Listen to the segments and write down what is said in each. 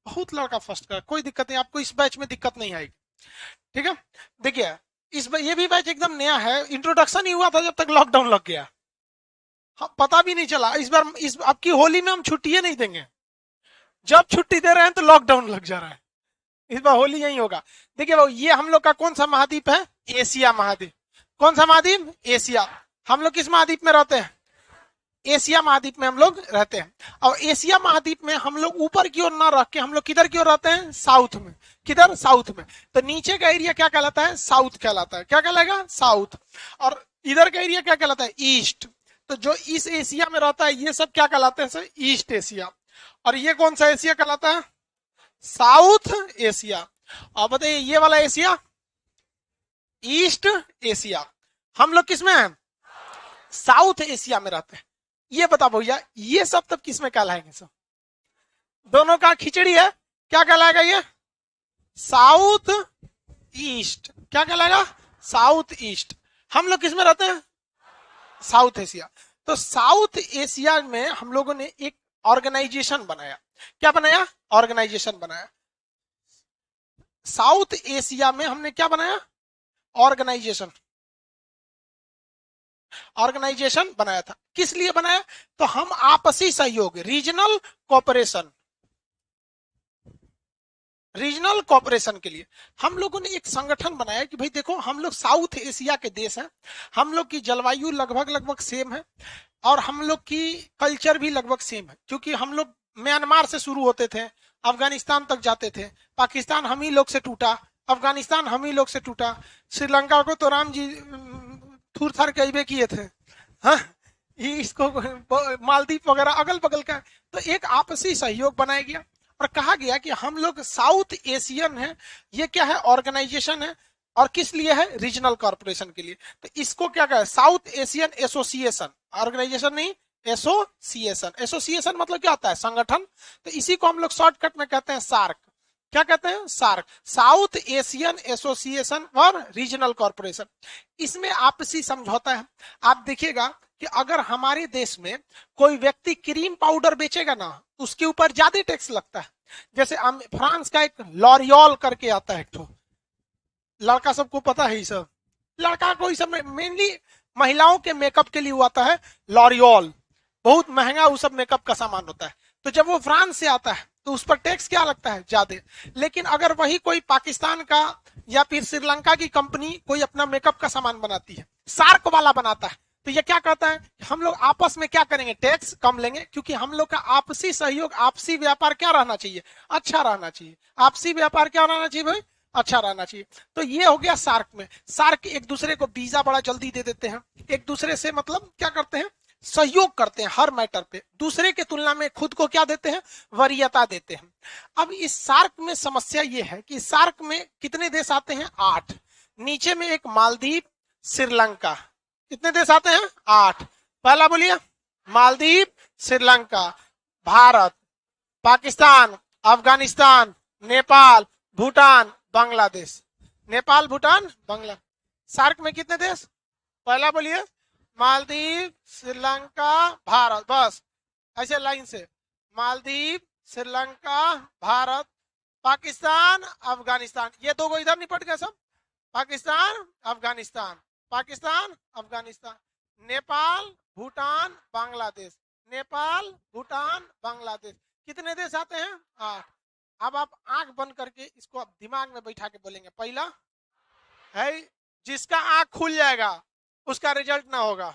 बहुत लड़का फर्स्ट कर, कोई दिक्कत नहीं, आपको इस बैच में दिक्कत नहीं आएगी। ठीक है, देखिए ये भी बैच एकदम नया है, इंट्रोडक्शन ही हुआ था जब तक लॉकडाउन लग गया। हाँ, पता भी नहीं चला। इस बार इस आपकी होली में हम छुट्टियां नहीं देंगे, जब छुट्टी दे रहे हैं तो लॉकडाउन लग जा रहा है। इस बार होली यही होगा। देखिए भाई, ये हम लोग का कौन सा महाद्वीप है? एशिया महाद्वीप। कौन सा महाद्वीप? एशिया। हम लोग किस महाद्वीप में रहते हैं? एशिया महाद्वीप में हम लोग रहते हैं। और एशिया महाद्वीप में हम लोग ऊपर की ओर ना रख के हम लोग किधर की ओर रहते हैं? साउथ में। किधर? साउथ में। तो नीचे का एरिया क्या कहलाता है? साउथ कहलाता है। क्या कहलाएगा? साउथ। और इधर का एरिया क्या कहलाता है? ईस्ट। तो जो इस एशिया में रहता है ये सब क्या कहलाते हैं सर? East Asia. और ये कौन सा एशिया कहलाता है? South Asia. और बताइए ये वाला एशिया? East Asia. हम लोग किस में हैं? साउथ एशिया में रहते हैं। ये बता भैया, ये सब तब किस में कहलाएंगे सर? दोनों का खिचड़ी है। क्या कहलाएगा ये? South east. क्या कहलाएगा? South east. हम लोग किस में रहते हैं? South Asia. तो साउथ एशिया में हम लोगों ने एक ऑर्गेनाइजेशन बनाया। क्या बनाया? ऑर्गेनाइजेशन बनाया। साउथ एशिया में हमने क्या बनाया? ऑर्गेनाइजेशन। ऑर्गेनाइजेशन बनाया था। किस लिए बनाया? तो हम आपसी सहयोग, रीजनल कोऑपरेशन, रीजनल कोऑपरेशन के लिए हम लोगों ने एक संगठन बनाया कि भाई देखो हम लोग साउथ एशिया के देश हैं, हम लोग की जलवायु लगभग लगभग सेम है और हम लोग की कल्चर भी लगभग सेम है। क्योंकि हम लोग म्यांमार से शुरू होते थे, अफगानिस्तान तक जाते थे, पाकिस्तान हम ही लोग से टूटा, अफगानिस्तान हम ही लोग से टूटा, श्रीलंका को तो राम जी थूर थार कहबे किए थे। हाँ, इसको मालदीव वगैरह अगल बगल का। तो एक आपसी सहयोग बनाया गया और कहा गया कि हम लोग साउथ एशियन है। ये क्या है? ऑर्गेनाइजेशन है। और किस लिए है? रीजनल कॉर्पोरेशन के लिए। तो इसको क्या कहा? South Asian association. ऑर्गेनाइजेशन नहीं, एसोसिएशन। एसोसिएशन मतलब क्या होता है? संगठन। तो इसी को हम लोग शॉर्टकट में कहते हैं सार्क। क्या कहते हैं? SAARC, south Asian association for regional corporation. इसमें आपसी समझौता है। आप देखिएगा कि अगर हमारे देश में कोई व्यक्ति क्रीम पाउडर बेचेगा ना, उसके ऊपर ज्यादा टैक्स लगता है। जैसे फ्रांस का एक लॉरियल करके आता है, एक तो लड़का सबको पता है। ये सब लड़का को ये सब मेनली महिलाओं के मेकअप के लिए वो आता है लॉरियल। बहुत महंगा वो सब मेकअप का सामान होता है। तो जब वो फ्रांस से आता है तो उस पर टैक्स क्या लगता है? ज्यादा। लेकिन अगर वही कोई पाकिस्तान का या फिर श्रीलंका की कंपनी कोई अपना मेकअप का सामान बनाती है, सार्क वाला बनाता है, तो ये क्या कहता है? हम लोग आपस में क्या करेंगे? टैक्स कम लेंगे। क्योंकि हम लोग का आपसी सहयोग, आपसी व्यापार क्या रहना चाहिए? अच्छा रहना चाहिए। आपसी व्यापार क्या रहना चाहिए भाई? अच्छा रहना चाहिए। तो ये हो गया सार्क में। सार्क एक दूसरे को वीजा बड़ा जल्दी दे देते हैं, एक दूसरे से मतलब क्या करते हैं? सहयोग करते हैं हर मैटर पे। दूसरे के तुलना में खुद को क्या देते हैं? वरीयता देते हैं। अब इस सार्क में समस्या ये है कि सार्क में कितने देश आते हैं? 8। नीचे में एक मालदीव, श्रीलंका। कितने देश आते हैं? 8। पहला बोलिए। मालदीव, श्रीलंका, भारत, पाकिस्तान, अफगानिस्तान, नेपाल, भूटान, बांग्लादेश। नेपाल, भूटान, बांग्ला। सार्क में कितने देश? पहला बोलिए। मालदीव, श्रीलंका, भारत। बस ऐसे लाइन से, मालदीव, श्रीलंका, भारत, पाकिस्तान, अफगानिस्तान। ये दो को इधर निपट गए सब। पाकिस्तान, अफगानिस्तान, पाकिस्तान, अफगानिस्तान, नेपाल, भूटान, बांग्लादेश, नेपाल, भूटान, बांग्लादेश। कितने देश आते हैं? 8। अब आप आंख बंद करके इसको आप दिमाग में बैठा के बोलेंगे। पहला है, जिसका आंख खुल जाएगा उसका रिजल्ट ना होगा।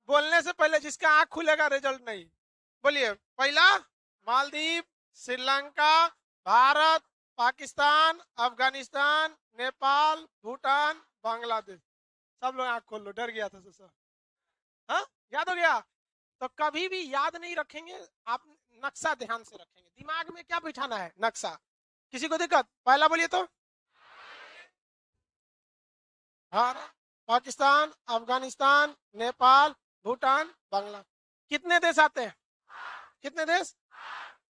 बोलने से पहले जिसका आंख खुलेगा रिजल्ट नहीं। बोलिए। पहला मालदीव, श्रीलंका, भारत, पाकिस्तान, अफगानिस्तान, नेपाल, भूटान, बांग्लादेश। सब लोग आंख खोल लो, डर गया था सर। हाँ, याद हो गया? तो कभी भी याद नहीं रखेंगे आप, नक्शा ध्यान से रखेंगे। दिमाग में क्या बिठाना है? नक्शा। किसी को दिक्कत? पहला बोलिए तो। भारत, पाकिस्तान, अफगानिस्तान, नेपाल, भूटान, बांग्ला। कितने देश आते हैं? कितने देश?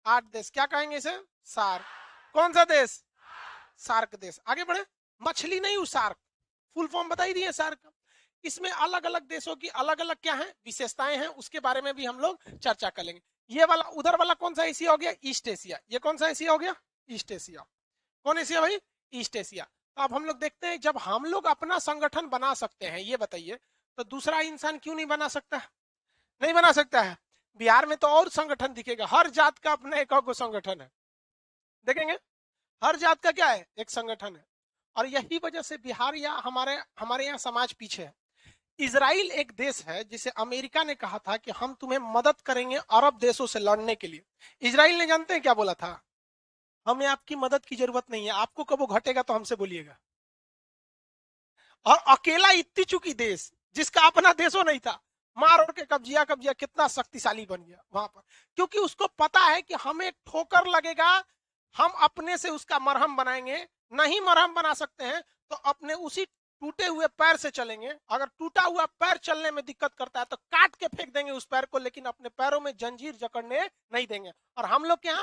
8 देश। क्या कहेंगे इसे? सार्क। कौन सा देश? सार्क देश। आगे बढ़े। मछली नहीं, सार्क फुल फॉर्म बताई दिए सार्क। इसमें अलग अलग देशों की अलग अलग क्या है विशेषताएं हैं, उसके बारे में भी हम लोग चर्चा करेंगे। ये वाला उधर वाला कौन सा एशिया हो गया, ईस्ट एशिया। ये कौन सा एशिया हो गया, ईस्ट एशिया। कौन एशिया भाई, ईस्ट एशिया। तो अब हम लोग देखते हैं, जब हम लोग अपना संगठन बना सकते हैं, ये बताइए, तो दूसरा इंसान क्यों नहीं बना सकता, नहीं बना सकता है। बिहार में तो और संगठन दिखेगा, हर जात का अपना एक संगठन है, देखेंगे हर जात का क्या है, एक संगठन है। और यही वजह से बिहार या हमारे हमारे यहाँ समाज पीछे है। इजराइल एक देश है जिसे अमेरिका ने कहा था कि हम तुम्हें मदद करेंगे अरब देशों से लड़ने के लिए। इजराइल ने जानते हैं क्या बोला था, हमें आपकी मदद की जरूरत नहीं है, आपको कब वो घटेगा तो हमसे बोलिएगा। और अकेला इतनी चुकी देश जिसका अपना देशों नहीं था, मार और के कब्जिया कब्जिया कितना शक्तिशाली बन गया वहां पर, क्योंकि उसको पता है कि हमें ठोकर लगेगा, हम अपने से उसका मरहम बनाएंगे। नहीं मरहम बना सकते हैं तो अपने उसी टूटे हुए पैर से चलेंगे। अगर टूटा हुआ पैर चलने में दिक्कत करता है तो काट के फेंक देंगे उस पैर को, लेकिन अपने पैरों में जंजीर जकड़ने नहीं देंगे। और हम लोग क्या,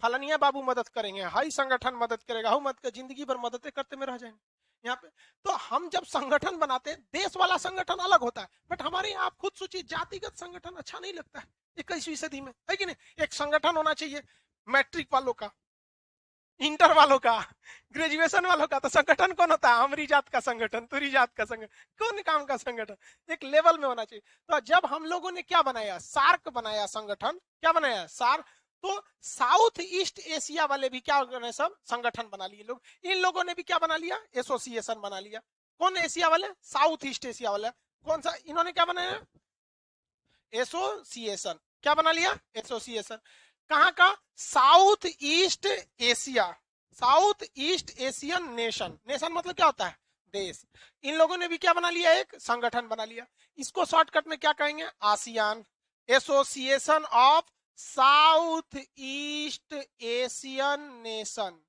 फलनिया बाबू मदद करेंगे, हाई संगठन मदद करेगा, हूं मत जिंदगी भर मदद करते में रह जाएंगे यहाँ पे। तो हम जब संगठन बनाते हैं, देश वाला संगठन अलग होता है, बट हमारे यहाँ आप खुद सोचिए, जातिगत संगठन अच्छा नहीं लगता है 21वीं सदी में, है कि नहीं। एक संगठन होना चाहिए मैट्रिक वालों का, इंटर वालों का, ग्रेजुएशन वालों का। तो संगठन कौन होता है, हमारी जात का संगठन, तुरी जात का संगठन, कौन काम का संगठन, एक लेवल में होना चाहिए। तो जब हम लोगों ने क्या बनाया, सार्क बनाया संगठन, क्या बनाया, सार्क। तो साउथ ईस्ट एशिया वाले भी क्या हो गए, सब संगठन बना लिए लोग। इन लोगों ने भी क्या बना लिया, एसोसिएशन बना लिया। कौन एशिया वाले, साउथ ईस्ट एशिया वाले। कौन सा, इन्होंने क्या बनाया, एसोसिएशन। क्या बना लिया, एसोसिएशन। कहां का, south east Asia, south east Asian nation. Nation मतलब क्या होता है, देश। इन लोगों ने भी क्या बना लिया, एक संगठन बना लिया। इसको शॉर्टकट में क्या कहेंगे, ASEAN, association of south east Asian nation,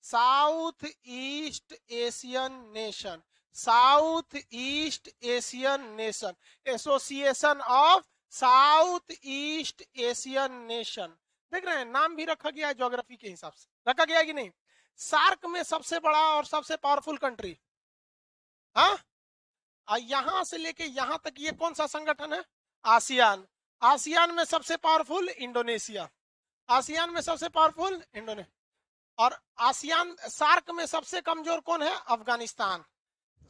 south east Asian nation, south east Asian nation, association of south east Asian nation. देख रहे हैं, नाम भी रखा गया है ज्योग्राफी के हिसाब से, रखा गया है कि नहीं। सार्क में सबसे बड़ा और सबसे पावरफुल कंट्री, हाँ, यहां से लेके यहां तक ये कौन सा संगठन है, आसियान। आसियान में सबसे पावरफुल इंडोनेशिया, आसियान में सबसे पावरफुल इंडोनेशिया। और आसियान सार्क में सबसे कमजोर कौन है, अफगानिस्तान।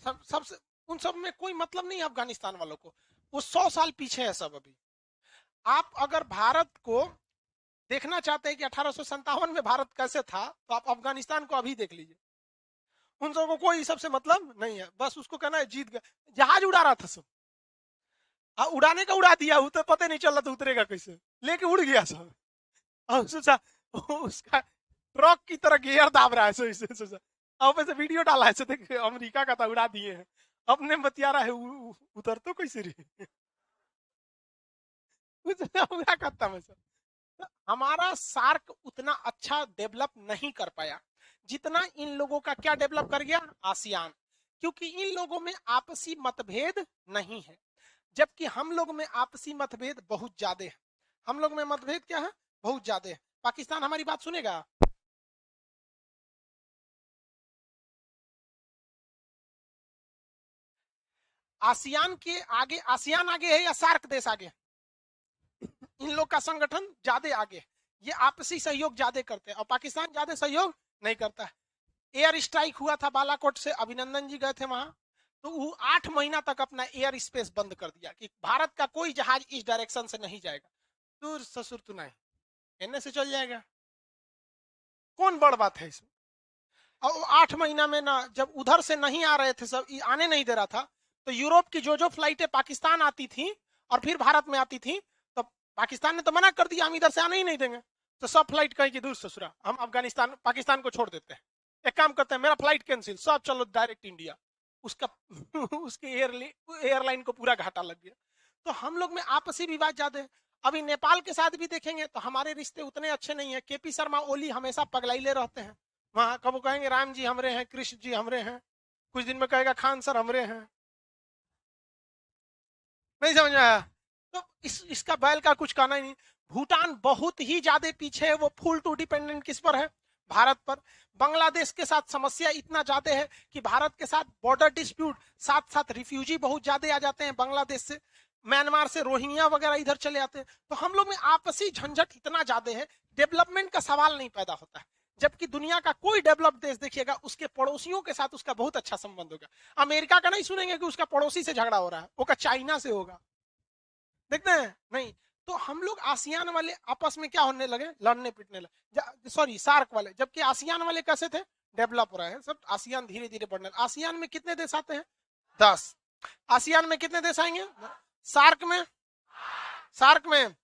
सबसे, उन सब में कोई मतलब नहीं है अफगानिस्तान वालों को, वो 100 साल पीछे है सब अभी। आप अगर भारत को देखना चाहते हैं कि 1857 में भारत कैसे था, तो आप अफगानिस्तान को अभी देख लीजिए। उन सबको कोई सबसे मतलब नहीं है, बस उसको कहना है जीत गया। जहाज उड़ा रहा था सब, उड़ाने का उड़ा दिया, उतर पता नहीं चल रहा था उतरेगा कैसे, लेके उड़ गया सब। और सोचा उसका ट्रक की तरह गियर दाब रहा है, सोचा अब से वीडियो डाला है, देख अमेरिका का था, उड़ा दिए हैं, अपने बतिया रहा है, उतर तो कैसे रही उड़ा करता मैं सब। हमारा सार्क उतना अच्छा डेवलप नहीं कर पाया जितना इन लोगों का क्या डेवलप कर गया, आसियान। क्योंकि इन लोगों में आपसी मतभेद नहीं है, जबकि हम लोग में आपसी मतभेद बहुत ज्यादा है। हम लोग में मतभेद क्या है, बहुत ज्यादा है। पाकिस्तान हमारी बात सुनेगा, आसियान के आगे, आसियान आगे है या सार्क देश आगे, इन लोग का संगठन ज्यादा आगे है। ये आपसी सहयोग ज्यादा करते हैं और पाकिस्तान ज्यादा सहयोग नहीं करता है। एयर स्ट्राइक हुआ था बालाकोट से, अभिनंदन जी गए थे वहां, तो वो 8 महीना तक अपना एयर स्पेस बंद कर दिया कि भारत का कोई जहाज इस डायरेक्शन से नहीं जाएगा। दूर ससुर तू नहीं, एने से चल जाएगा, कौन बड़ बात है इसमें। और 8 महीना में ना, जब उधर से नहीं आ रहे थे सब, आने नहीं दे रहा था, तो यूरोप की जो जो फ्लाइटें पाकिस्तान आती थी और फिर भारत में आती थी, तो पाकिस्तान ने तो मना कर दिया, हम इधर से आने ही नहीं देंगे। तो सब फ्लाइट कहीं की दूर ससुरा, हम अफगानिस्तान पाकिस्तान को छोड़ देते हैं, एक काम करते हैं, मेरा फ्लाइट कैंसिल, सब चलो डायरेक्ट इंडिया। उसका उसके एयरलाइन को पूरा घाटा लग गया। तो हम लोग में आपसी विवाद ज्यादा है। अभी नेपाल के साथ भी देखेंगे तो हमारे रिश्ते उतने अच्छे नहीं है। केपी शर्मा ओली हमेशा पगलाइले रहते हैं, वहां कब कहेंगे राम जी हमरे हैं, कृष्ण जी हमरे हैं, कुछ दिन में कहेगा खान सर हमरे हैं। नहीं समझ में आया। तो इसका बैल का कुछ कहना ही नहीं। भूटान बहुत ही ज्यादा पीछे है, वो फुल टू डिपेंडेंट किस पर है, भारत पर। बांग्लादेश के साथ समस्या इतना ज्यादा है कि भारत के साथ बॉर्डर डिस्प्यूट, साथ साथ रिफ्यूजी बहुत ज्यादा आ जाते हैं बांग्लादेश से, म्यांमार से रोहिंग्या वगैरह इधर चले आते हैं। तो हम लोग में आपसी झंझट इतना ज्यादा है, डेवलपमेंट का सवाल नहीं पैदा होता है। जबकि दुनिया का कोई डेवलप देश देखिएगा, उसके पड़ोसियों के साथ उसका बहुत अच्छा संबंध होगा। अमेरिका का नहीं सुनेंगे कि उसका पड़ोसी से झगड़ा हो रहा है, वो का चाइना से होगा, देखते हैं नहीं। तो हम लोग आसियान वाले आपस में क्या होने लगे, लड़ने पिटने लगे, सॉरी सार्क वाले। जबकि आसियान वाले कैसे थे, डेवलप हो रहे हैं सब, आसियान धीरे धीरे बढ़ने। आसियान में कितने देश आते हैं, 10। आसियान में कितने देश आएंगे, सार्क में, सार्क में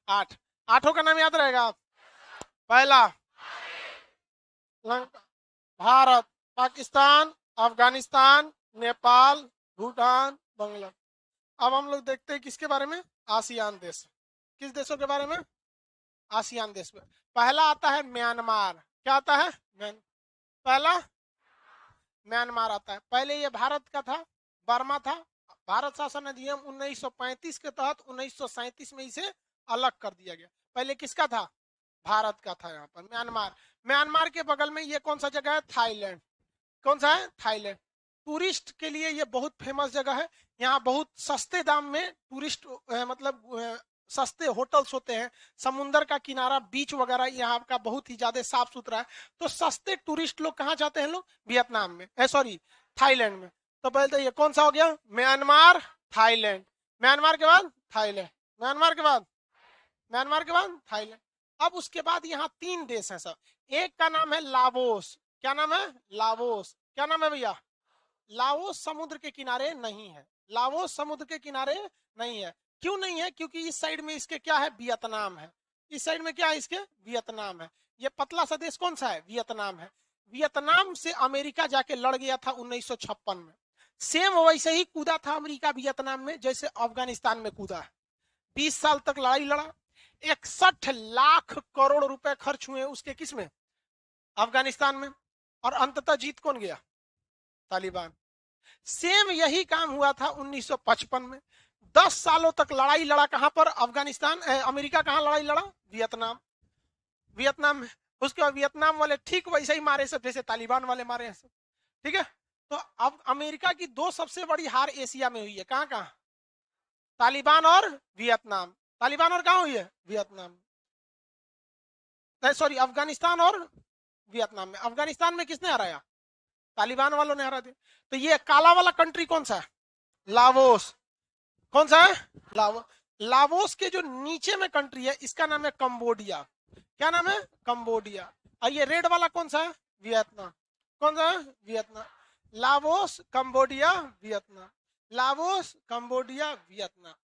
8। 8 का नाम याद रहेगा, पहला भारत, पाकिस्तान, अफगानिस्तान, नेपाल, भूटान, बांग्लादेश। अब हम लोग देखते हैं किसके बारे में, आसियान देश। किस देशों के बारे में, आसियान देश में। पहला आता है म्यांमार, क्या आता है, पहला म्यांमार आता है। पहले ये भारत का था, बर्मा था। भारत शासन अधिनियम 1935 के तहत 1937 में इसे अलग कर दिया गया। पहले किसका था, भारत का था। यहाँ पर म्यांमार। म्यांमार के बगल में ये कौन सा जगह है, थाईलैंड। कौन सा है, थाईलैंड। टूरिस्ट के लिए ये बहुत फेमस जगह है। यहाँ बहुत सस्ते दाम में टूरिस्ट मतलब सस्ते होटल्स होते हैं, समुंदर का किनारा, बीच वगैरह यहाँ का बहुत ही ज्यादा साफ सुथरा है। तो सस्ते टूरिस्ट लोग कहाँ जाते हैं लोग, वियतनाम में, सॉरी थाईलैंड में। तो पहले ये कौन सा हो गया, म्यांमार, थाईलैंड। म्यांमार के बाद थाईलैंड, म्यांमार के बाद, म्यांमार के बाद थाईलैंड। अब उसके बाद यहाँ 3 देश हैं सब। एक का नाम है लाओस। क्या नाम है, लाओस। क्या नाम है भैया, लाओस समुद्र के किनारे नहीं है। लाओस समुद्र के किनारे नहीं है। क्यों नहीं है, क्योंकि इस साइड में इसके क्या है, वियतनाम है। इस साइड में क्या है, इसके वियतनाम है। ये पतला सा देश कौन सा है, वियतनाम है। वियतनाम से अमेरिका जाके लड़ गया था 1956 में। सेम वैसे ही कूदा था अमेरिका वियतनाम में जैसे अफगानिस्तान में कूदा है। 20 साल तक लड़ाई लड़ा। 61 लाख करोड़ रुपए खर्च हुए उसके किस में, अफगानिस्तान में। और अंततः जीत कौन गया, तालिबान। सेम यही काम हुआ था 1955 में। 10 सालों तक लड़ाई लड़ा, कहां पर, अफगानिस्तान, अमेरिका कहां लड़ाई लड़ा, वियतनाम, वियतनाम में। उसके बाद वियतनाम वाले ठीक वैसे ही मारे सब जैसे तालिबान वाले मारे हैं सब, ठीक है। तो अब अमेरिका की 2 सबसे बड़ी हार एशिया में हुई है, कहां कहां, तालिबान और वियतनाम। तालिबान और कहां हुई है, वियतनाम, सॉरी अफगानिस्तान और वियतनाम में। अफगानिस्तान में किसने हराया, तालिबान वालों ने हरा दिया। तो ये काला वाला कंट्री कौन सा है, लाओस। कौन सा है, लाओस। लाओस के जो नीचे में कंट्री है इसका नाम है कंबोडिया। क्या नाम है, कंबोडिया। और ये रेड वाला कौन सा है, वियतनाम। कौन सा है, Vietnam. Laos, Cambodia, Vietnam. Laos, Cambodia, Vietnam.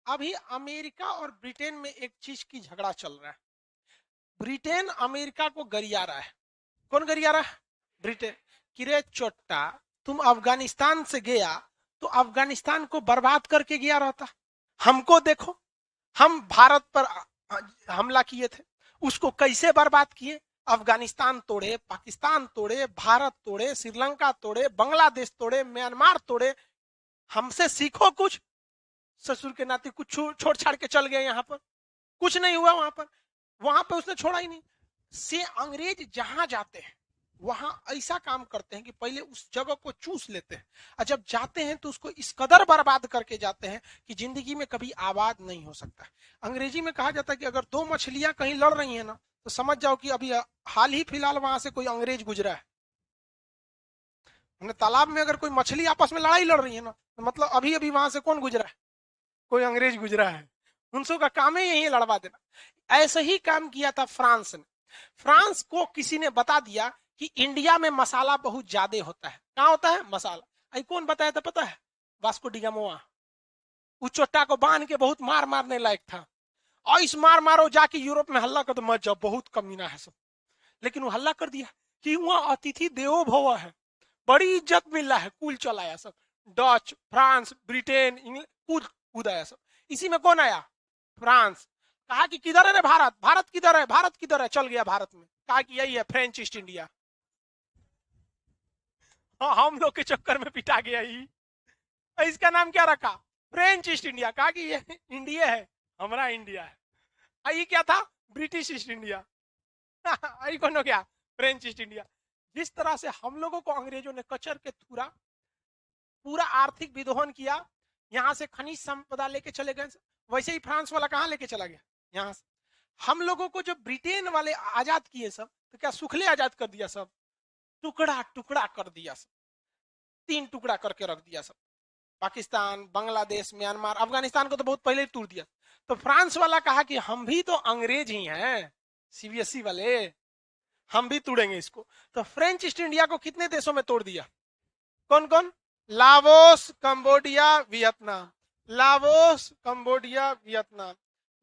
अभी अमेरिका और ब्रिटेन में एक चीज की झगड़ा चल रहा है। ब्रिटेन अमेरिका को गरिया रहा है। कौन गरिया रहा है, ब्रिटेन। किरे चोट्टा, तुम अफगानिस्तान से गया तो अफगानिस्तान को बर्बाद करके गया रहता। हमको देखो, हम भारत पर हमला किए थे, उसको कैसे बर्बाद किए। अफगानिस्तान तोड़े, पाकिस्तान तोड़े, भारत तोड़े, श्रीलंका तोड़े, बांग्लादेश तोड़े, म्यांमार तोड़े। हमसे सीखो कुछ। ससुर के नाते कुछ छोड़ छाड़ के चल गए, यहाँ पर कुछ नहीं हुआ। वहां पर उसने छोड़ा ही नहीं। से अंग्रेज जहां जाते हैं वहां ऐसा काम करते हैं कि पहले उस जगह को चूस लेते हैं, और जब जाते हैं तो उसको इस कदर बर्बाद करके जाते हैं कि जिंदगी में कभी आबाद नहीं हो सकता। अंग्रेजी में कहा जाता है कि अगर 2 मछलियां कहीं लड़ रही हैं ना, तो समझ जाओ कि अभी हाल ही फिलहाल वहां से कोई अंग्रेज गुजरा है। तालाब में अगर कोई मछली आपस में लड़ाई लड़ रही है ना, तो मतलब अभी अभी वहां से कौन गुजरा है, कोई अंग्रेज गुजरा है। उनसों का काम है यही लड़वा देना। ऐसे ही काम किया था फ्रांस ने। फ्रांस को किसी ने बता दिया कि इंडिया में मसाला बहुत ज्यादा होता है। कहाँ होता है मसाला, आई कौन बताया था पता है, वास्को डी गामा। उस चोट्टा को बांध के बहुत मार मारने लायक था, और इस मार मारो जाके यूरोप में हल्ला कर दो, मत जाओ बहुत कमीना है सब। लेकिन वो हल्ला कर दिया कि वहां अतिथि देवो भव है, बड़ी इज्जत मिल रहा है, कुल चलाया सब। डच, फ्रांस, ब्रिटेन, इंग्लैंड कूद आया सब। इसी में कौन आया, फ्रांस। कहा कि किधर है रे भारत, भारत किधर है, भारत किधर है, चल गया भारत में। कहा कि यही है फ्रेंच ईस्ट इंडिया। हाँ, हम लोग के चक्कर में पिटा गया ही। इसका नाम क्या रखा, फ्रेंच ईस्ट इंडिया। कहा कि ये इंडिया है, हमारा इंडिया है। ये क्या था, ब्रिटिश ईस्ट इंडिया। आई कौन हो गया, फ्रेंच ईस्ट इंडिया। जिस तरह से हम लोगों को अंग्रेजों ने कचर के थूरा, पूरा आर्थिक विद्रोहन किया, यहां से खनिज संपदा लेके चले गए, वैसे ही फ्रांस वाला कहां लेके चला गया, यहां से। हम लोगों को जब ब्रिटेन वाले आजाद किए सब, तो क्या सुखले आजाद कर दिया सब? टुकड़ा टुकड़ा कर दिया सब, 3 टुकड़ा करके रख दिया सब। पाकिस्तान, बांग्लादेश, म्यांमार, अफगानिस्तान को तो बहुत पहले तोड़ दिया। तो फ्रांस वाला कहा कि हम भी तो अंग्रेज ही हैं, सीबीएसई वाले, हम भी तोड़ेंगे इसको। तो फ्रेंच ईस्ट इंडिया को कितने देशों में तोड़ दिया? कौन कौन? Laos, Cambodia, Vietnam. Laos, Cambodia, Vietnam.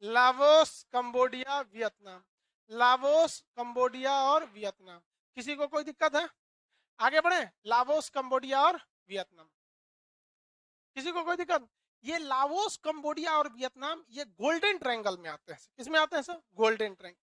Laos, Cambodia, Vietnam. Laos, Cambodia और वियतनाम। किसी को कोई दिक्कत है? आगे बढ़े। लाओस, कंबोडिया और वियतनाम, किसी को कोई दिक्कत? ये लाओस, कंबोडिया और वियतनाम ये गोल्डन ट्रायंगल में आते हैं। किसमें आते हैं सर? Golden triangle.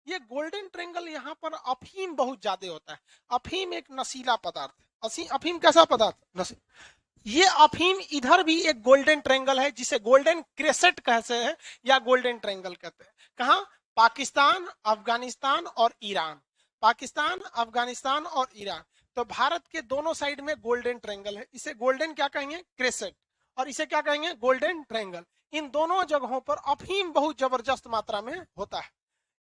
ये गोल्डन ट्रायंगल यहाँ पर अफीम बहुत ज्यादा होता है। अफीम एक नशीला पदार्थ है। अफीम कैसा पदार्थ? नशीला। ये अफीम इधर भी एक गोल्डन ट्रायंगल है, जिसे गोल्डन क्रेसेट कहते हैं या गोल्डन ट्रायंगल कहते हैं। कहां? पाकिस्तान, अफगानिस्तान और ईरान। पाकिस्तान, अफगानिस्तान और ईरान। तो भारत के दोनों साइड में गोल्डन ट्रायंगल है। इसे गोल्डन क्या कहेंगे? क्रेसेट। और इसे क्या कहेंगे? Golden triangle. इन दोनों जगहों पर अफीम बहुत जबरदस्त मात्रा में होता है।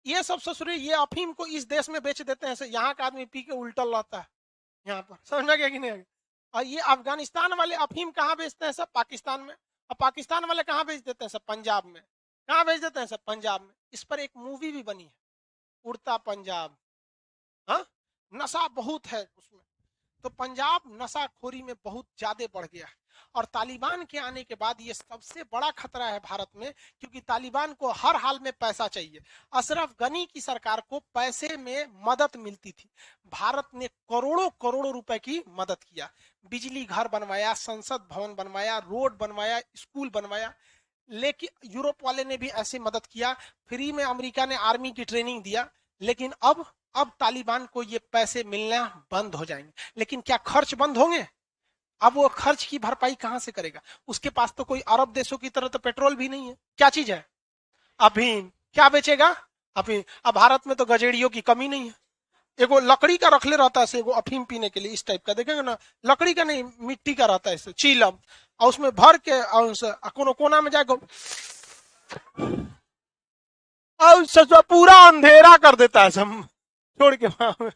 ये सब ससुरी ये अफीम को इस देश में बेच देते हैं, यहाँ का आदमी पी के उल्टल रहता है यहाँ पर। समझ में गया कि नहीं? और ये अफगानिस्तान वाले अफीम कहाँ बेचते हैं सब? पाकिस्तान में। और पाकिस्तान वाले कहाँ बेच देते हैं सब? पंजाब में। कहाँ बेच देते हैं सब? पंजाब में। इस पर एक मूवी भी बनी है, उड़ता पंजाब। हाँ, नशा बहुत है उसमें। तो पंजाब नशाखोरी में बहुत ज्यादा बढ़ गया है। और तालिबान के आने के बाद ये सबसे बड़ा खतरा है भारत में, क्योंकि तालिबान को हर हाल में पैसा चाहिए। अशरफ गनी की सरकार को पैसे में मदद मिलती थी। भारत ने करोड़ों करोड़ों रुपए की मदद किया, बिजली घर बनवाया, संसद भवन बनवाया, रोड बनवाया, स्कूल बनवाया। लेकिन यूरोप वाले ने भी ऐसे मदद किया, फ्री में अमेरिका ने आर्मी की ट्रेनिंग दिया। लेकिन अब तालिबान को ये पैसे मिलना बंद हो जाएंगे। लेकिन क्या खर्च बंद होंगे? अब वो खर्च की भरपाई कहां से करेगा? उसके पास तो कोई अरब देशों की तरह तो पेट्रोल भी नहीं है। क्या चीज है? अफीम। क्या बेचेगा? अफीम। अब भारत में तो गजेड़ियों की कमी नहीं है। एगो लकड़ी का रखले रहता है, एगो अफीम पीने के लिए, इस टाइप का देखेंगे ना, लकड़ी का नहीं, मिट्टी का रहता है, चीलम, और उसमें भर के कोनो कोना में जाएगा और पूरा अंधेरा कर देता है सब छोड़ के वहां में।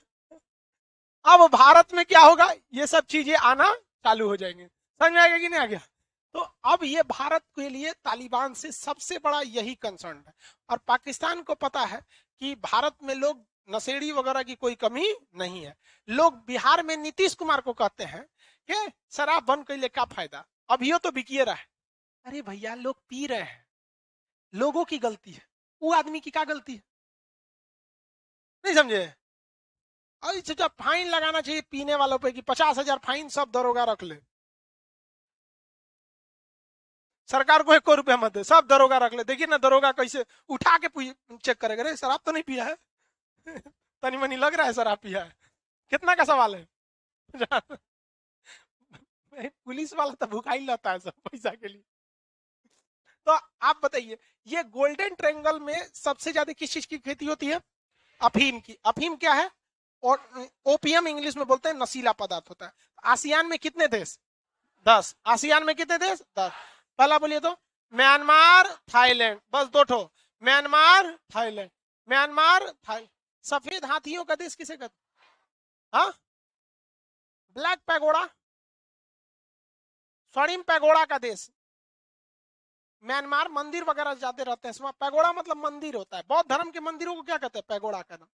अब भारत में क्या होगा? ये सब चीजें आना चालू हो जाएंगे। समझ में आएगा कि नहीं आ गया? तो अब ये भारत के लिए तालिबान से सबसे बड़ा यही कंसर्न है। और पाकिस्तान को पता है कि भारत में लोग नशेड़ी वगैरह की कोई कमी नहीं है। लोग बिहार में नीतीश कुमार को कहते हैं कि शराब बंद कर ले, क्या फायदा, अभियो तो बिकिए रहा है। अरे भैया, लोग पी रहे हैं, लोगों की गलती है, वो आदमी की क्या गलती है? नहीं समझे? जब फाइन लगाना चाहिए पीने वालों पे कि 50,000 फाइन, सब दरोगा रख ले, सरकार को 1 रुपया मत दे, सब दरोगा रख ले। देखिए ना दरोगा कैसे उठा के चेक करेगा, रे शराब तो नहीं पिया है तनी मनी लग रहा है शराब पिया है, कितना का सवाल है पुलिस वाला तो भुखाई रहता है सब पैसा के लिए। तो आप बताइए, ये गोल्डन ट्रायंगल में सबसे ज्यादा किस चीज की खेती होती है? अफीम की। अफीम क्या है? और ओपियम इंग्लिश में बोलते हैं, नशीला पदार्थ होता है। आसियान में कितने देश? 10। आसियान में कितने देश? 10। पहला बोलिए तो। म्यांमार, थाईलैंड, बस 2 ठो। Myanmar, Thailand. Myanmar, Thailand. सफेद हाथियों का देश किसे कहते? हाँ, ब्लैक पैगोडा, स्वर्णिम पैगोडा का देश म्यांमार। मंदिर वगैरह जाते रहते हैं, पैगोडा मतलब मंदिर होता है। बौद्ध धर्म के मंदिरों को क्या कहते हैं? पैगोडा का नाम।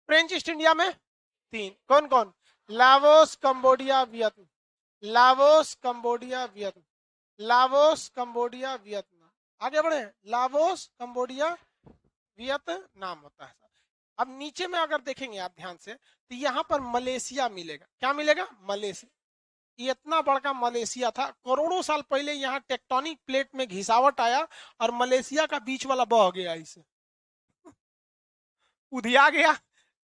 फ्रेंच ईस्ट इंडिया में 3। कौन कौन? Laos, Cambodia, Vietnam. Laos, Cambodia, Vietnam. Laos, Cambodia, Vietnam. आगे बढ़े। लाओस, कंबोडिया, वियतनाम होता है। अब नीचे में अगर देखेंगे आप ध्यान से, तो यहाँ पर मलेशिया मिलेगा। क्या मिलेगा? मलेशिया। ये इतना बड़ा मलेशिया था, करोड़ों साल पहले यहाँ टेक्टोनिक प्लेट में घिसावट आया और मलेशिया का बीच वाला बह गया, इसे उधिया गया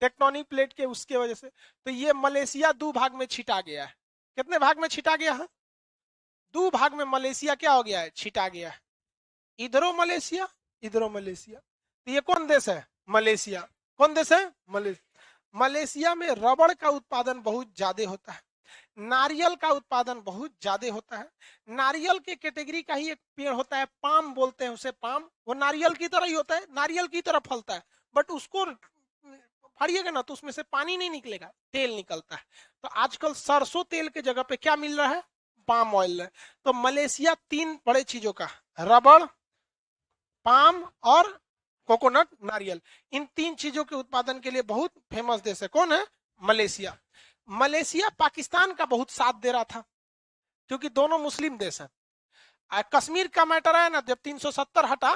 टेक्टोनिक प्लेट के उसके वजह से। तो ये मलेशिया 2 भाग में छिटा गया है। कितने भाग में छिटा गया है? 2 भाग में मलेशिया क्या हो गया है? छिटा गया है। इधरो मलेशिया, इधरो मलेशिया। तो ये कौन देश है? मलेशिया। कौन देश है? मलेशिया। मलेशिया में रबड़ का उत्पादन बहुत ज्यादा होता है, नारियल का उत्पादन बहुत ज्यादा होता है। नारियल के कैटेगरी का ही एक पेड़ होता है, पाम बोलते हैं उसे, पाम, वो नारियल की तरह ही होता है, नारियल की तरह फलता है, बट उसको फाड़िएगा ना तो उसमें से पानी नहीं निकलेगा, तेल निकलता है। तो आजकल सरसों तेल के जगह पे क्या मिल रहा है, पाम ऑयल है। तो मलेशिया तीन बड़े चीजों का, रबड़, पाम और कोकोनट, नारियल, इन तीन चीजों के उत्पादन के लिए बहुत फेमस देश है। कौन है, मलेशिया। मलेशिया पाकिस्तान का बहुत साथ दे रहा था क्योंकि दोनों मुस्लिम देश हैं। कश्मीर का मैटर है ना, जब 370 हटा,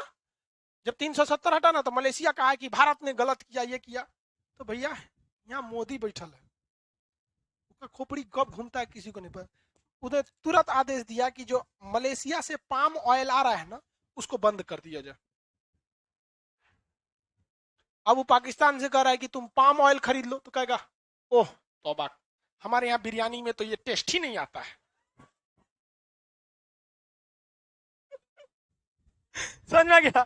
जब 370 हटा ना, तो मलेशिया कहा कि भारत ने गलत किया, ये किया। तो भैया यहाँ मोदी बैठल है, उसका खोपड़ी कब घूमता है किसी को नहीं पता। उधर तुरंत आदेश दिया कि जो मलेशिया से पाम ऑयल आ रहा है ना, उसको बंद कर दिया जाए। अब वो पाकिस्तान से कह रहा है कि तुम पाम ऑयल खरीद लो, तो कहेगा ओह तौबा, हमारे यहाँ बिरयानी में तो ये टेस्ट ही नहीं आता है। समझ में गया।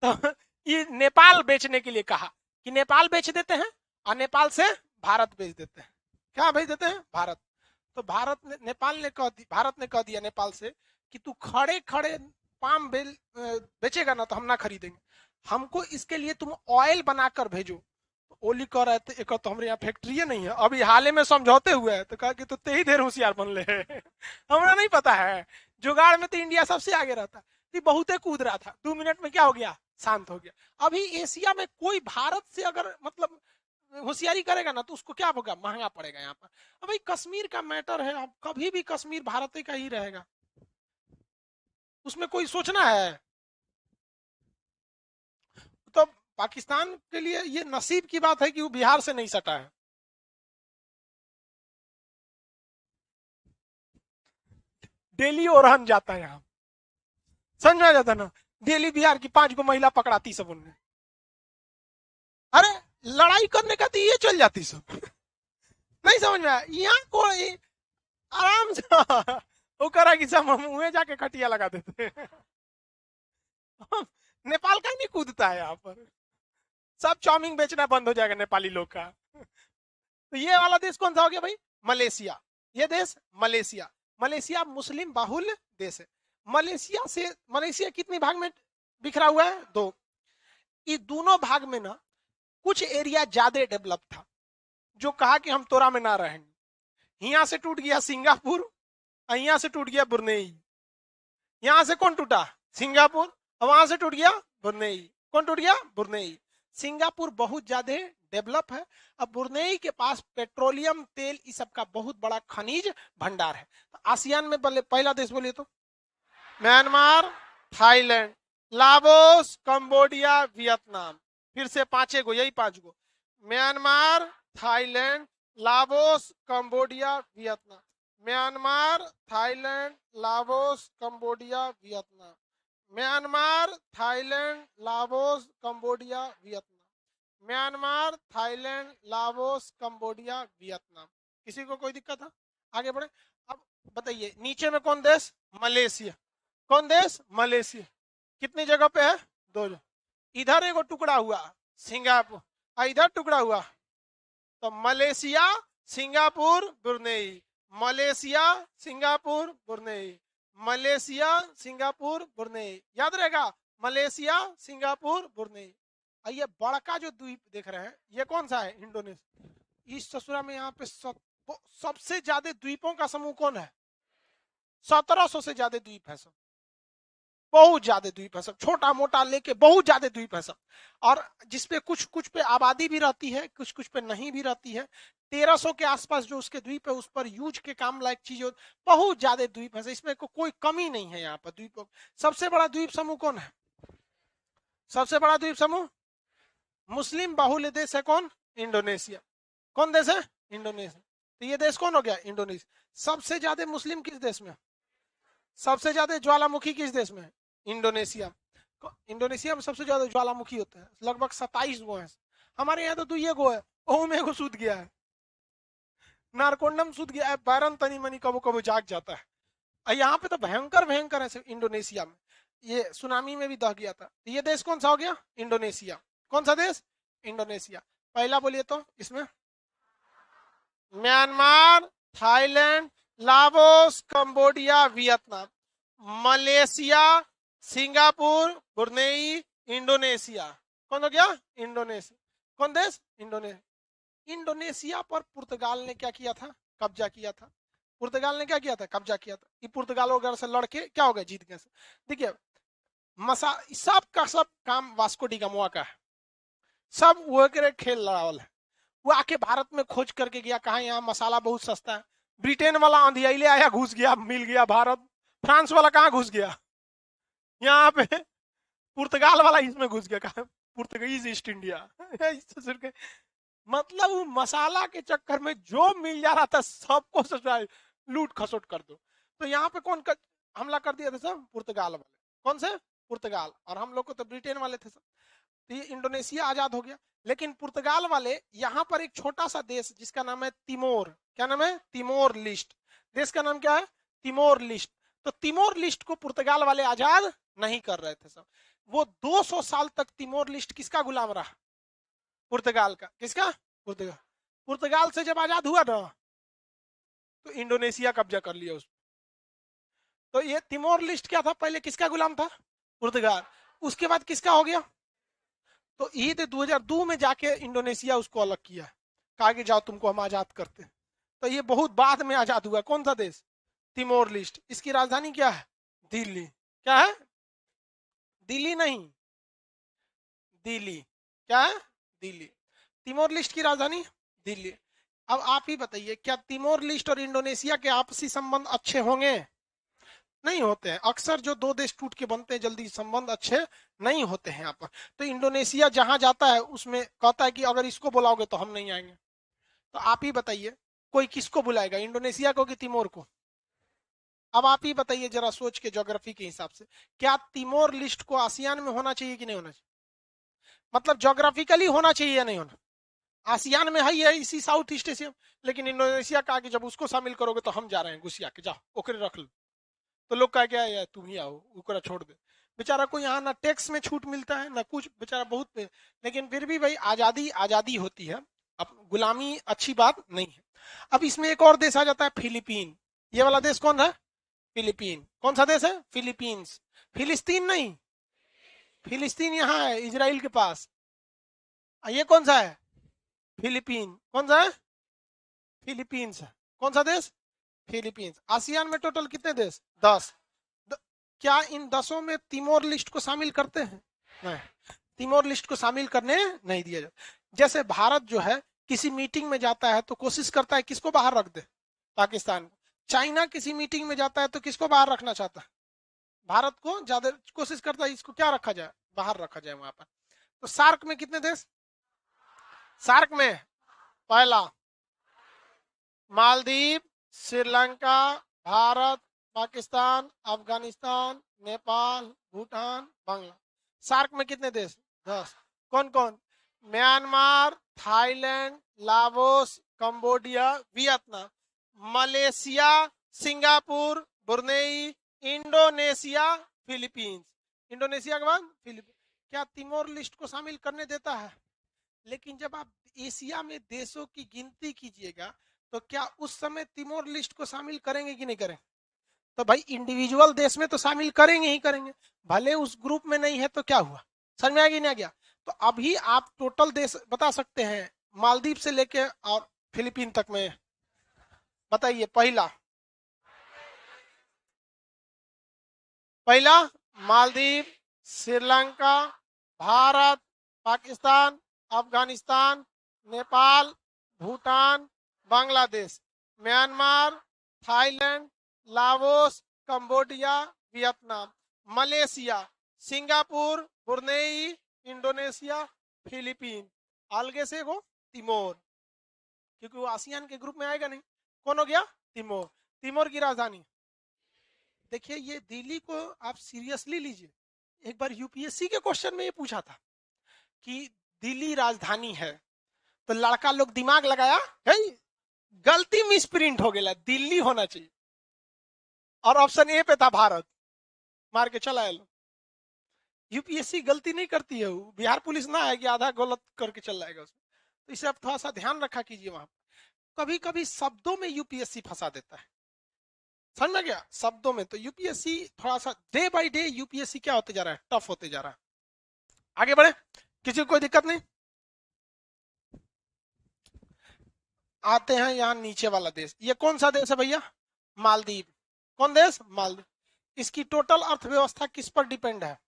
तो ये नेपाल बेचने के लिए कहा कि नेपाल बेच देते हैं और नेपाल से भारत बेच देते हैं। क्या भेज देते हैं, भारत। तो भारत ने, नेपाल ने कह दिया, भारत ने कह दिया नेपाल से कि तू खड़े खड़े पाम बेचेगा ना तो हम ना खरीदेंगे, हमको इसके लिए तुम ऑयल बनाकर भेजो। तो ओली कह रहे थे एक तो हमारे यहाँ फैक्ट्री नहीं है, अभी हाल में समझौते हुए है। तो कहा कि तो ते ही देर होशियार बन ले हमारा नहीं पता है, जुगाड़ में तो इंडिया सबसे आगे रहता है। बहुते कूद रहा था, 2 मिनट में क्या हो गया, शांत हो गया। अभी एशिया में कोई भारत से अगर मतलब होशियारी करेगा ना तो उसको क्या होगा, महंगा पड़ेगा यहाँ पर। अब भाई कश्मीर का मैटर है, अब कभी भी कश्मीर भारत का ही रहेगा, उसमें कोई सोचना है। तो पाकिस्तान के लिए ये नसीब की बात है कि वो बिहार से नहीं सटा है। डेली ओरहन जाता है यहाँ, समझ में आ जाता ना, डेली बिहार की 5 गो महिला पकड़ाती सब उनने, अरे लड़ाई करने का तो ये चल जाती सब नहीं समझ में आया। यहाँ को आराम से वो करा कि सब हम मुँह जाके खटिया लगा देते नेपाल का नहीं कूदता है यहाँ पर, सब चाउमीन बेचना बंद हो जाएगा नेपाली लोग का। तो ये वाला देश कौन सा हो गया भाई, मलेशिया। ये देश मलेशिया, मलेशिया मुस्लिम बाहुल्य देश है। मलेशिया से, मलेशिया कितने भाग में बिखरा हुआ है, 2। ये दोनों भाग में ना कुछ एरिया ज्यादा डेवलप था, जो कहा कि हम तोरा में ना रहेंगे। यहाँ से टूट गया सिंगापुर, यहाँ से टूट गया बुर्नेई। यहाँ से कौन टूटा, सिंगापुर, और वहां से टूट गया बुर्नेई। कौन टूट गया, बुर्नेई। सिंगापुर बहुत ज्यादा डेवलप है। अब बुर्नेई के पास पेट्रोलियम तेल इस सब का बहुत बड़ा खनिज भंडार है। तो आसियान में पहला देश बोलिए तो, Myanmar, Thailand, Laos, Cambodia, Vietnam. फिर से 5 गो, यही 5 गो, Myanmar, Thailand, Laos, Cambodia, Vietnam. Myanmar, Thailand, Laos, Cambodia, Vietnam. Myanmar, Thailand, Laos, Cambodia, Vietnam. Myanmar, Thailand, Laos, Cambodia, Vietnam. किसी को कोई दिक्कत है, आगे बढ़े। अब बताइए नीचे में कौन देश, मलेशिया। कौन देश, मलेशिया। कितनी जगह पे है, 2 जगह। इधर एगो टुकड़ा हुआ सिंगापुर, इधर टुकड़ा हुआ, तो Malaysia, Singapore, Brunei. Malaysia, Singapore, Brunei. Malaysia, Singapore, Brunei. याद रहेगा, मलेशिया, सिंगापुर, ब्रुनेई। ये बड़का जो द्वीप देख रहे हैं ये कौन सा है, इंडोनेशिया। इस ससुरा में यहाँ पे सबसे ज्यादा द्वीपों का समूह कौन है, 1700 से ज्यादा द्वीप है सब, बहुत ज्यादा द्वीप है सब, छोटा मोटा लेके बहुत ज्यादा द्वीप है सब। और जिसपे कुछ कुछ पे आबादी भी रहती है, कुछ कुछ पे नहीं भी रहती है। 1300 के आसपास जो उसके द्वीप है उस पर यूज के काम लायक चीज, बहुत ज्यादा द्वीप है, इसमें कोई कमी नहीं है यहाँ पर द्वीप। सबसे बड़ा द्वीप समूह कौन है, सबसे बड़ा द्वीप समूह मुस्लिम बाहुल्य देश है कौन, इंडोनेशिया। कौन देश है, इंडोनेशिया। तो ये देश कौन हो गया, इंडोनेशिया। सबसे ज्यादा मुस्लिम किस देश में, सबसे ज्यादा ज्वालामुखी किस देश में, इंडोनेशिया। इंडोनेशिया में सबसे ज्यादा ज्वालामुखी होता है, लगभग 27 गो है। हमारे यहाँ तो 2 गो है, ओह में को सूद गया है, नारकोंडम सूद गया है, बैरन तनी मनी कबो कबो जाग जाता है। यहाँ पे तो भयंकर भयंकर है इंडोनेशिया में, ये सुनामी में भी दह गया था। ये देश कौन सा हो गया, इंडोनेशिया। कौन सा देश, इंडोनेशिया। पहला बोलिए तो इसमें Myanmar, Thailand, Laos, Cambodia, Vietnam, Malaysia, Singapore, Brunei, Indonesia. कौन हो गया? इंडोनेशिया। कौन देश? इंडोनेशिया। इंडोनेशिया पर पुर्तगाल ने क्या किया था? कब्जा किया था। पुर्तगाल ने क्या किया था? कब्जा किया था। ये पुर्तगाल वगैरह से लड़के क्या हो गए? जीत गए। देखिए, मसा सब का सब काम वास्को डी गामा का है, सब वो के खेल रहा है। वो आके भारत में खोज करके गया, कहा यहाँ मसाला बहुत सस्ता है। ब्रिटेन वाला आंधियाइले आया, घुस गया, मिल गया भारत। फ्रांस वाला कहाँ घुस गया? यहाँ पे पुर्तगाल वाला इसमें घुस गया, कहा पुर्तगीज ईस्ट इंडिया। मतलब वो मसाला के चक्कर में जो मिल जा रहा था सबको लूट खसोट कर दो। तो यहाँ पे कौन हमला कर दिया था? सब पुर्तगाल वाले। कौन से? पुर्तगाल। और हम लोग को तो ब्रिटेन वाले थे सब। तो ये इंडोनेशिया आजाद हो गया। लेकिन पुर्तगाल वाले यहाँ पर एक छोटा सा देश जिसका नाम है तिमोर, क्या नाम है? Timor list. देश का नाम क्या है? Timor list. तो तिमोर लिस्ट को पुर्तगाल वाले आजाद नहीं कर रहे थे सब। वो 200 साल तक तिमोर लिस्ट किसका गुलाम रहा? पुर्तगाल का। किसका? पुर्तगाल। पुर्तगाल से जब आजाद हुआ ना, तो इंडोनेशिया कब्जा कर लिया उसको। तो ये तिमोर लिस्ट क्या था? पहले किसका गुलाम था? पुर्तगाल। उसके बाद किसका हो गया? तो ईद 2002 में जाके इंडोनेशिया उसको अलग किया, कहा कि जाओ तुमको हम आजाद करते। तो ये बहुत बाद में आजाद हुआ। कौन सा देश? Timor list. इसकी राजधानी क्या है? दिल्ली। क्या है? दिल्ली नहीं, दिल्ली। क्या है? दिल्ली। तिमोर लिस्ट की राजधानी दिल्ली। अब आप ही बताइए, क्या तिमोर लिस्ट और इंडोनेशिया के आपसी संबंध अच्छे होंगे? नहीं होते हैं। अक्सर जो दो देश टूट के बनते हैं जल्दी संबंध अच्छे नहीं होते हैं यहाँ पर। तो इंडोनेशिया जहां जाता है उसमें कहता है कि अगर इसको बुलाओगे तो हम नहीं आएंगे। तो आप ही बताइए, कोई किसको बुलाएगा, इंडोनेशिया को कि तिमोर को? अब आप ही बताइए जरा सोच के, ज्योग्राफी के हिसाब से, क्या तिमोर लिस्ट को आसियान में होना चाहिए कि नहीं होना चाहिए? मतलब ज्योग्राफिकली होना चाहिए या नहीं होना? आसियान में है इसी साउथ ईस्ट एशिया। लेकिन इंडोनेशिया कहा कि जब उसको शामिल करोगे तो हम जा रहे हैं घुसिया के, जाओ ओकरे रख लो। तो लोग कहा क्या है, तुम ही आओ, ओकरा छोड़ दे। बेचारा को यहाँ ना टैक्स में छूट मिलता है ना कुछ, बेचारा बहुत लेकिन फिर भी भाई आजादी आजादी होती है। अब गुलामी अच्छी बात नहीं है। अब इसमें एक और देश आ जाता है, फिलीपीन। ये वाला देश कौन है? फिलीपीन। कौन सा देश है? फिलीपींस। फिलिस्तीन नहीं, फिलिस्तीन यहाँ है इजराइल के पास। ये कौन सा है? फिलीपीन। कौन सा है? फिलीपींस है। कौन सा देश? फिलीपींस। आसियान में टोटल कितने देश? 10। क्या इन 10 में तिमोर लिस्ट को शामिल करते हैं? नहीं, तिमोर लिस्ट को शामिल करने नहीं दिया जाता। जैसे भारत जो है किसी मीटिंग में जाता है तो कोशिश करता है किसको बाहर रख दे? पाकिस्तान को। चाइना किसी मीटिंग में जाता है तो किसको बाहर रखना चाहता है? भारत को ज्यादा कोशिश करता है इसको क्या रखा जाए, बाहर रखा जाए वहां पर। तो सार्क में कितने देश? सार्क में पहला मालदीव, श्रीलंका, भारत, पाकिस्तान, अफगानिस्तान, नेपाल, भूटान, बांग्ला। सार्क में कितने देश? 10। कौन कौन? Myanmar, Thailand, Laos, Cambodia, Vietnam, Malaysia, Singapore, Brunei, Indonesia, Philippines. Indonesia के बाद फिलीपींस। क्या तिमोर लिस्ट को शामिल करने देता है? लेकिन जब आप एशिया में देशों की गिनती कीजिएगा तो क्या उस समय तिमोर लिस्ट को शामिल करेंगे कि नहीं करेंगे? तो भाई इंडिविजुअल देश में तो शामिल करेंगे ही करेंगे, भले उस ग्रुप में नहीं है तो क्या हुआ? समझ में आ गया नहीं आ गया? तो अभी आप टोटल देश बता सकते हैं मालदीव से लेके और फिलीपीन तक में? बताइए। पहला पहला Maldives, Sri Lanka, Bharat, Pakistan, Afghanistan, Nepal, Bhutan, Bangladesh, Myanmar, Thailand, Laos, Cambodia, Vietnam, Malaysia, Singapore, Brunei, Indonesia, Philippine. अलगे से वो तिमोर, क्योंकि वो आसियान के ग्रुप में आएगा नहीं। कौन हो गया? तिमोर। तिमोर की राजधानी देखिए, ये दिल्ली को आप सीरियसली लीजिए। एक बार यूपीएससी के क्वेश्चन में ये पूछा था कि दिल्ली राजधानी है, तो लड़का लोग दिमाग लगाया, है गलती मिसप्रिंट हो गया, दिल्ली होना चाहिए, और ऑप्शन ए पे था भारत, मार के चला लो। यूपीएससी गलती नहीं करती है, वो बिहार पुलिस ना है कि आधा गलत करके चल जाएगा उसमें। तो इसे आप थोड़ा सा ध्यान रखा कीजिए वहां। कभी कभी शब्दों में यूपीएससी फंसा देता है, समझ में गया, शब्दों में। तो यूपीएससी थोड़ा सा डे बाय डे यूपीएससी क्या होते जा रहा है, टफ होते जा रहा है। आगे बढ़े, किसी को कोई दिक्कत नहीं। आते हैं यहाँ नीचे वाला देश, ये कौन सा देश है भैया, मालदीव। कौन देश, मालदीव। इसकी टोटल अर्थव्यवस्था किस पर डिपेंड है,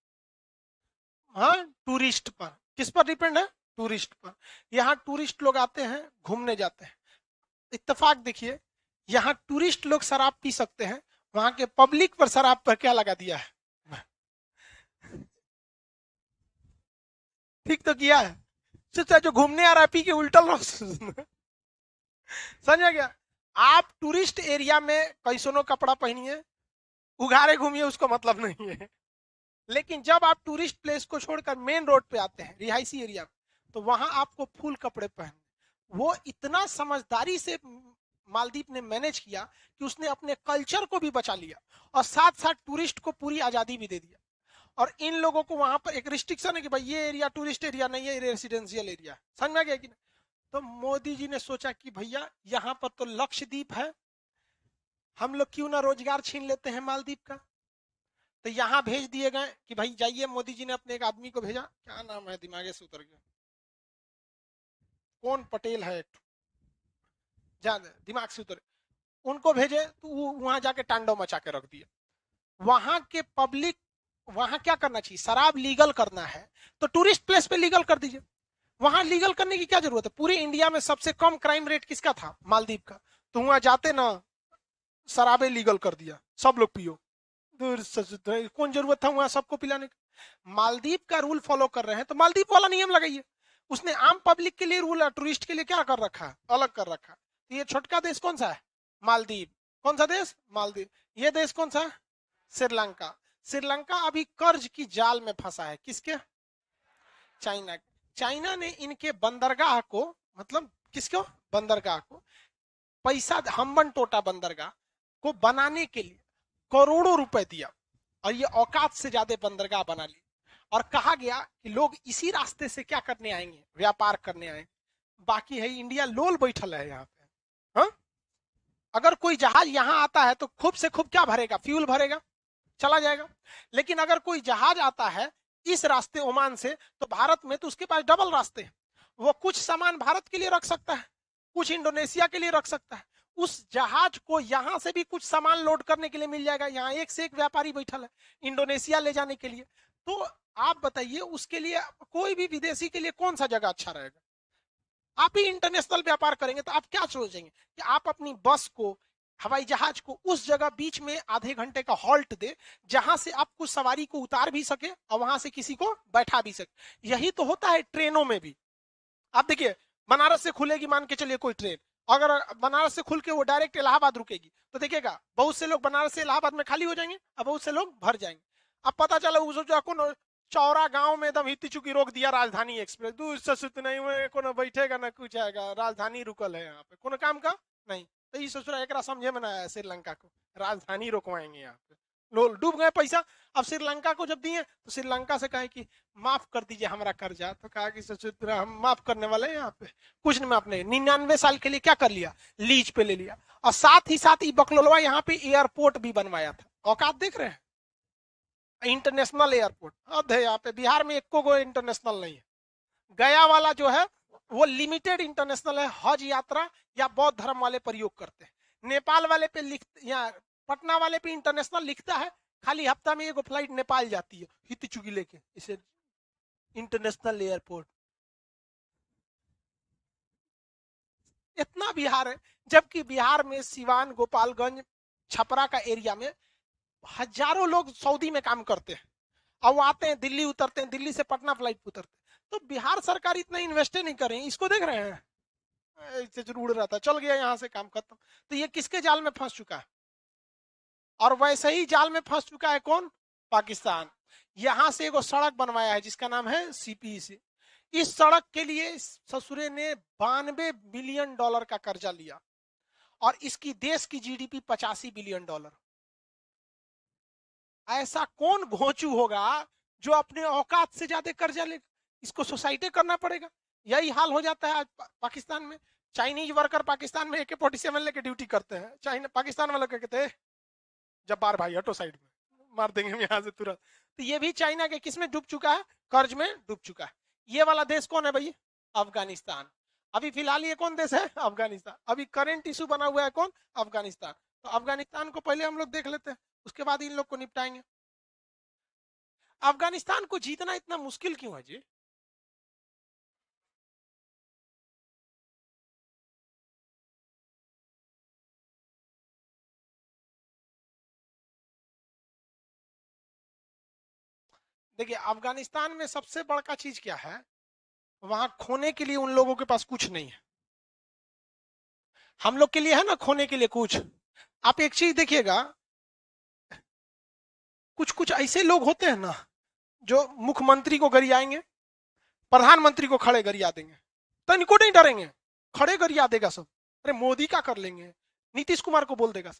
हाँ टूरिस्ट पर। किस पर डिपेंड है, टूरिस्ट पर। यहाँ टूरिस्ट लोग आते हैं, घूमने जाते हैं। इत्तेफाक देखिए, यहाँ टूरिस्ट लोग शराब पी सकते हैं, वहां के पब्लिक पर शराब पर क्या लगा दिया है, ठीक तो किया है। सोचा जो घूमने आ रहा है पी के उल्टल रहो। समझ में गया। आप टूरिस्ट एरिया में कैसनो कपड़ा पहनिए, उघारे घूमिए, उसको मतलब नहीं है। लेकिन जब आप टूरिस्ट प्लेस को छोड़कर मेन रोड पे आते हैं, रिहायशी एरिया में, तो वहां आपको फुल कपड़े पहनने। वो इतना समझदारी से मालदीव ने मैनेज किया कि उसने अपने कल्चर को भी बचा लिया और साथ साथ टूरिस्ट को पूरी आजादी भी दे दिया। और इन लोगों को वहां पर एक रिस्ट्रिक्शन है कि भाई ये एरिया टूरिस्ट एरिया नहीं है, रेसिडेंशियल एरिया। समझ में आ गया कि नहीं। तो मोदी जी ने सोचा कि भैया यहाँ पर तो लक्षद्वीप है, हम लोग क्यों ना रोजगार छीन लेते हैं मालदीव का। तो यहाँ भेज दिए गए कि भाई जाइए। मोदी जी ने अपने एक आदमी को भेजा, क्या नाम है, दिमागे से उतर गया, कौन पटेल है, दिमाग से उतर, उनको भेजे तो वहां जाके तांडव मचा के रख दिया। वहां के पब्लिक, वहां क्या करना चाहिए, शराब लीगल करना है तो टूरिस्ट प्लेस पे लीगल कर दीजिए। वहां लीगल करने की क्या जरूरत है, पूरे इंडिया में सबसे कम क्राइम रेट किसका था, मालदीव का। तो वहां जाते ना शराबे लीगल कर दिया, सब लोग पियो। कौन जरूरत था वहां सबको पिलाने का। मालदीव का रूल फॉलो कर रहे हैं तो मालदीव वाला नियम लगाइए। उसने आम पब्लिक के लिए रूल, टूरिस्ट के लिए क्या कर रखा है, अलग कर रखा। तो ये छोटका देश कौन सा है, मालदीव। कौन सा देश, मालदीव। ये देश कौन सा है, श्रीलंका। श्रीलंका अभी कर्ज की जाल में फंसा है, किसके, चाइना। चाइना ने इनके बंदरगाह को, मतलब किसको, बंदरगाह को पैसा, हम्बन टोटा बंदरगाह को बनाने के लिए करोड़ों रुपए दिया और ये औकात से ज्यादा बंदरगाह बना ली। और कहा गया कि लोग इसी रास्ते से क्या करने आएंगे, व्यापार करने आएंगे। बाकी है इंडिया लोल बैठल है यहाँ पे। हाँ, अगर कोई जहाज यहाँ आता है तो खूब से खूब क्या भरेगा, फ्यूल भरेगा, चला जाएगा। लेकिन अगर कोई जहाज आता है इस रास्ते ओमान से, तो भारत में तो उसके पास डबल रास्ते हैं। वो कुछ सामान भारत के लिए रख सकता है, कुछ इंडोनेशिया के लिए रख सकता है। उस जहाज को यहां से भी कुछ सामान लोड करने के लिए मिल जाएगा। यहाँ एक से एक व्यापारी बैठल है इंडोनेशिया ले जाने के लिए। तो आप बताइए उसके लिए, कोई भी विदेशी के लिए कौन सा जगह अच्छा रहेगा। आप ही इंटरनेशनल व्यापार करेंगे तो आप क्या सोचेंगे कि आप अपनी बस को, हवाई जहाज को उस जगह बीच में आधे घंटे का हॉल्ट दे जहां से आप कुछ सवारी को उतार भी सके और वहां से किसी को बैठा भी सके। यही तो होता है ट्रेनों में भी। आप देखिए, बनारस से खुलेगी मान के चलिए कोई ट्रेन, अगर बनारस से खुल के वो डायरेक्ट इलाहाबाद रुकेगी तो देखिएगा बहुत से लोग बनारस से इलाहाबाद में खाली हो जाएंगे और बहुत से लोग भर जाएंगे। अब पता चला उस जो चौरा गांव में एकदम हिती चुकी रोक दिया राजधानी एक्सप्रेस, दूर से सुत नहीं हुए, कोनो बैठेगा ना कुछ आएगा, राजधानी रुकल है यहाँ पे, कोनो काम का नहीं। तो ये सोच रहा है समझे में ना आया, श्रीलंका को राजधानी रोकवाएंगे यहाँ पे, लोग डूब गए पैसा। अब श्रीलंका को जब दिए तो श्रीलंका से कहे कि माफ कर दीजिए हमारा कर्जा, तो कहा कि हम माफ करने वाले हैं यहाँ पे, कुछ नहीं माफ नहीं। 99 साल के लिए क्या कर लिया, लीज पे ले लिया। और साथ ही साथ बकलोलवा यहाँ पे एयरपोर्ट भी बनवाया था। औकात देख रहे हैं, इंटरनेशनल एयरपोर्ट। अब है यहाँ पे बिहार में एको को इंटरनेशनल नहीं है। गया वाला जो है वो लिमिटेड इंटरनेशनल है, हज यात्रा या बौद्ध धर्म वाले प्रयोग करते हैं। नेपाल वाले पे लिख, या पटना वाले पे इंटरनेशनल लिखता है, खाली हफ्ता में एगो फ्लाइट नेपाल जाती है हित चुकी लेके, इसे इंटरनेशनल एयरपोर्ट। इतना बिहार है, जबकि बिहार में सिवान, गोपालगंज, छपरा का एरिया में हजारों लोग सऊदी में काम करते हैं और वो आते हैं दिल्ली, उतरते हैं, दिल्ली से पटना फ्लाइट उतरते हैं। तो बिहार सरकार इतना इन्वेस्ट नहीं कर रही है, इसको देख रहे हैं, ऐसे उड़ रहा था, चल गया यहाँ से, काम खत्म। तो ये किसके जाल में फंस चुका है, और वैसे ही जाल में फंस चुका है कौन, पाकिस्तान। यहां से एगो सड़क बनवाया है जिसका नाम है सीपीसी। इस सड़क के लिए ससुरे ने 92 बिलियन डॉलर का कर्जा लिया और इसकी देश की जीडीपी 85 बिलियन डॉलर। ऐसा कौन घोंचू होगा जो अपने औकात से ज्यादा कर्जा ले, इसको सोसाइटी करना पड़ेगा। यही हाल हो जाता है आज पाकिस्तान में। चाइनीज वर्कर पाकिस्तान में AK-47 लेके ड्यूटी करते हैं, चाइना पाकिस्तान वालों कहते हैं जब्बार भाई हटो साइड में, मार देंगे हम यहाँ से तुरंत। तो ये भी चाइना के किस में डूब चुका है, कर्ज में डूब चुका है। ये वाला देश कौन है भाई, अफगानिस्तान। अभी फिलहाल ये कौन देश है, अफगानिस्तान। अभी करंट इशू बना हुआ है कौन, अफगानिस्तान। तो अफगानिस्तान को पहले हम लोग देख लेते हैं, उसके बाद इन लोग को निपटाएंगे। अफगानिस्तान को जीतना इतना मुश्किल क्यों है जी? देखिए अफगानिस्तान में सबसे बड़ा चीज क्या है, वहां खोने के लिए उन लोगों के पास कुछ नहीं है। हम लोग के लिए है ना खोने के लिए कुछ। आप एक चीज देखिएगा, कुछ कुछ ऐसे लोग होते हैं ना जो मुख्यमंत्री को गरियाएंगे, प्रधानमंत्री को खड़े गरिया देंगे, तो इनको नहीं डरेंगे, खड़े गरिया देगा सब। अरे मोदी का कर लेंगे, नीतीश कुमार को बोल देगा।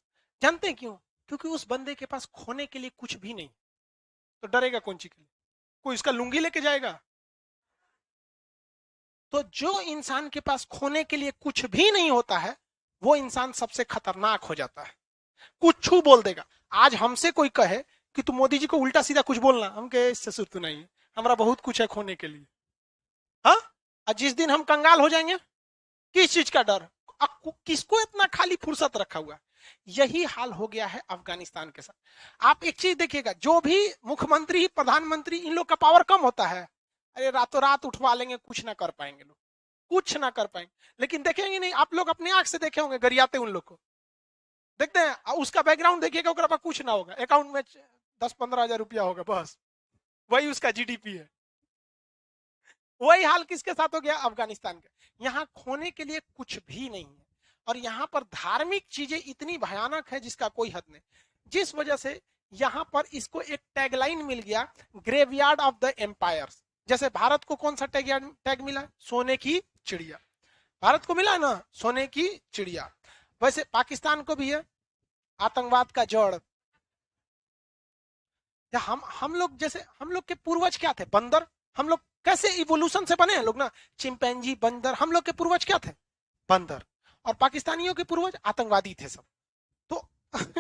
जानते हैं क्यों? क्योंकि उस बंदे के पास खोने के लिए कुछ भी नहीं, तो डरेगा कौन चीज के लिए? कोई इसका लुंगी लेके जाएगा? तो जो इंसान के पास खोने के लिए कुछ भी नहीं होता है, वो इंसान सबसे खतरनाक हो जाता है। कुछ छू बोल देगा। आज हमसे कोई कहे कि तू मोदी जी को उल्टा सीधा कुछ बोलना, हम कहे इससे सुर्त नहीं है, हमारा बहुत कुछ है खोने के लिए। हाँ, और जिस दिन हम कंगाल हो जाएंगे, किस चीज का डर? किसको इतना खाली फुर्सत रखा हुआ है? यही हाल हो गया है अफगानिस्तान के साथ। आप एक चीज देखिएगा, जो भी मुख्यमंत्री प्रधानमंत्री इन लोग का पावर कम होता है, अरे रातों रात उठवा लेंगे, कुछ ना कर पाएंगे लोग, कुछ ना कर पाएंगे। लेकिन देखेंगे नहीं, आप लोग अपने आंख से देखे होंगे गरियाते उन लोग को, देखते हैं उसका बैकग्राउंड देखिएगा, ओकरा पास कुछ ना होगा, अकाउंट में 10-15 हजार रुपया होगा बस, वही उसका GDP है। वही हाल किसके साथ हो गया, अफगानिस्तान के। यहाँ खोने के लिए कुछ भी नहीं है, और यहाँ पर धार्मिक चीजें इतनी भयानक है जिसका कोई हद नहीं। जिस वजह से यहाँ पर इसको एक टैगलाइन मिल गया, ग्रेवयार्ड ऑफ द एम्पायर्स। जैसे भारत को कौन सा टैग मिला, सोने की चिड़िया। भारत को मिला ना सोने की चिड़िया, वैसे पाकिस्तान को भी है आतंकवाद का जड़। या हम लोग जैसे, हम लोग के पूर्वज क्या थे, बंदर। हम लोग कैसे इवोल्यूशन से बने हैं लोग ना, चिंपैंजी बंदर, हम लोग के पूर्वज क्या थे, बंदर। और पाकिस्तानियों के पूर्वज आतंकवादी थे सब, तो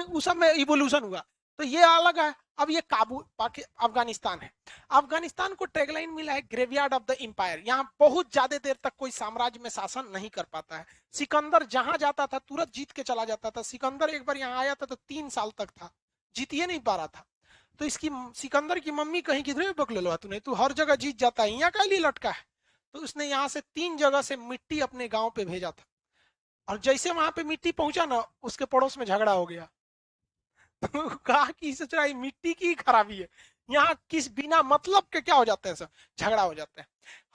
उस सब में इवोल्यूशन हुआ। तो ये अलग है। अब ये अफगानिस्तान है। अफगानिस्तान को टैगलाइन मिला है ग्रेवयार्ड ऑफ द एम्पायर। यहाँ बहुत ज्यादा देर तक कोई साम्राज्य में शासन नहीं कर पाता है। सिकंदर जहां जाता था तुरंत जीत के चला जाता था। सिकंदर एक बार यहाँ आया था तो 3 साल तक था, जीतिए नहीं पा रहा था। तो इसकी सिकंदर की मम्मी कहीं किधर पकड़ लो तूने, तू हर जगह जीत जाता है, यहाँ का लिए लटका है। तो उसने यहाँ से 3 जगह से मिट्टी अपने गांव पे भेजा था, और जैसे वहां पे मिट्टी पहुंचा ना, उसके पड़ोस में झगड़ा हो गया। तो कहा कि सोच रहा है मिट्टी की खराबी है, यहाँ किस बिना मतलब के क्या हो जाता है, सब झगड़ा हो जाता है।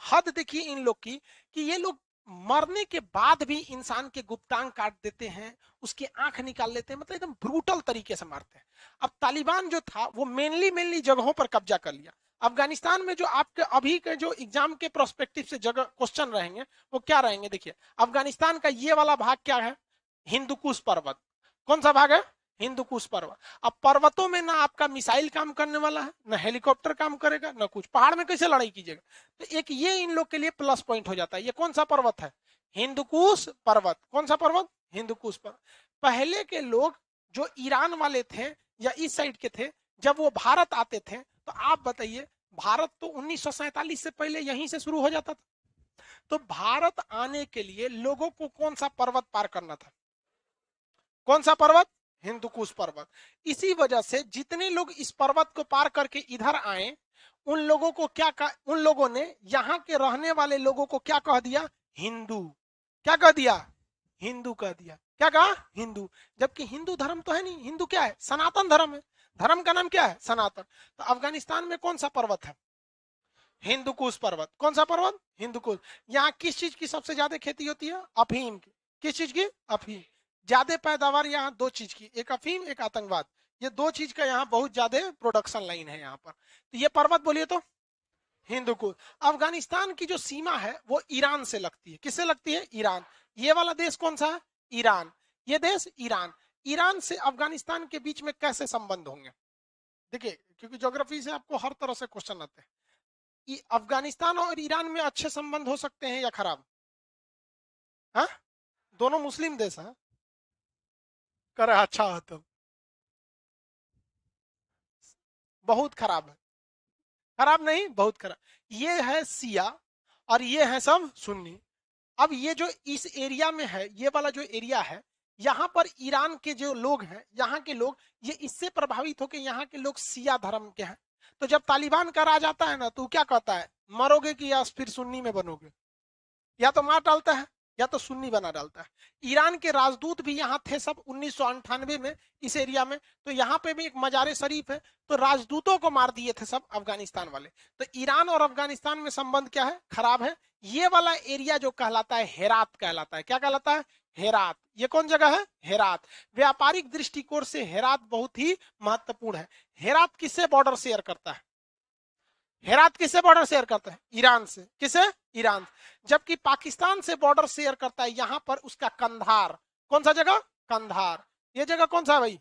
हद देखिए इन लोग की, कि ये लोग मरने के बाद भी इंसान के गुप्तांग काट देते हैं, उसकी आंख निकाल लेते हैं, मतलब एकदम ब्रूटल तरीके से मारते हैं। अब तालिबान जो था वो मेनली जगहों पर कब्जा कर लिया। अफगानिस्तान में जो आपके अभी के जो एग्जाम के प्रोस्पेक्टिव से जगह क्वेश्चन रहेंगे, वो क्या रहेंगे, देखिए अफगानिस्तान का ये वाला भाग क्या है, हिंदुकुश पर्वत। कौन सा भाग है, हिंदुकुश पर्वत। अब पर्वतों में ना आपका मिसाइल काम करने वाला है, ना हेलीकॉप्टर काम करेगा, ना कुछ। पहाड़ में कैसे लड़ाई कीजिएगा? तो एक ये इन लोग के लिए प्लस पॉइंट हो जाता है। ये कौन सा पर्वत है, हिंदुकुश पर्वत। कौन सा पर्वत, हिंदुकुश पर्वत। पहले के लोग जो ईरान वाले थे या इस साइड के थे, जब वो भारत आते थे, तो आप बताइए, भारत तो 1947 से पहले यहीं से शुरू हो जाता था। तो भारत आने के लिए लोगों को कौन सा पर्वत पार करना था, कौन सा पर्वत, हिंदुकुश पर्वत। इसी वजह से जितने लोग इस पर्वत को पार करके इधर आए, उन लोगों को क्या कहा, उन लोगों ने यहाँ के रहने वाले लोगों को क्या कह दिया, हिंदू। क्या कह दिया, हिंदू कह दिया। क्या कहा, हिंदू। जबकि हिंदू धर्म तो है नहीं, हिंदू क्या है, सनातन धर्म है। धर्म का नाम क्या है, सनातन। तो अफगानिस्तान में कौन सा पर्वत है, हिंदुकुश पर्वत। कौन सा पर्वत, हिंदुकुश। यहाँ किस चीज की सबसे ज्यादा खेती होती है, अफीम की। किस चीज की, अफीम। ज्यादा पैदावार यहाँ 2 चीज की, एक अफीम एक आतंकवाद। ये 2 चीज का यहाँ बहुत ज्यादा प्रोडक्शन लाइन है यहाँ पर। तो ये पर्वत बोलिए तो हिंदुकुश। अफगानिस्तान की जो सीमा है वो ईरान से लगती है। किससे लगती है, ईरान। ये वाला देश कौन सा है, ईरान। ये देश ईरान। ईरान से अफगानिस्तान के बीच में कैसे संबंध होंगे, देखिए, क्योंकि ज्योग्राफी से आपको हर तरह से क्वेश्चन आते हैं। अफगानिस्तान और ईरान में अच्छे संबंध हो सकते हैं या खराब, हाँ? दोनों मुस्लिम देश है। करे अच्छा है तो बहुत खराब है। खराब नहीं, बहुत खराब। ये है सिया और ये है सब सुन्नी। अब ये जो इस एरिया में है, ये वाला जो एरिया है, यहाँ पर ईरान के जो लोग हैं, यहाँ के लोग, ये इससे प्रभावित होकर यहाँ के लोग सिया धर्म के हैं। तो जब तालिबान का राज आता है ना, तो क्या कहता है, मरोगे कि या फिर सुन्नी में बनोगे, या तो मार डालता है या तो सुन्नी बना डालता है। ईरान के राजदूत भी यहाँ थे सब 1998 में इस एरिया में। तो यहाँ पे भी एक मजारे शरीफ है, तो राजदूतों को मार दिए थे सब अफगानिस्तान वाले। तो ईरान और अफगानिस्तान में संबंध क्या है, खराब है। ये वाला एरिया जो कहलाता है हेरात कहलाता है। क्या कहलाता है, हेरात। ये कौन जगह है, हेरात। व्यापारिक दृष्टिकोण से हेरात बहुत ही महत्वपूर्ण है। हेरात किससे बॉर्डर शेयर करता है, हेरात किससे बॉर्डर शेयर करता है, ईरान से। किसे, ईरान। जबकि पाकिस्तान से बॉर्डर शेयर करता है यहाँ पर उसका कंधार। कौन सा जगह, कंधार। ये जगह कौन सा है भाई,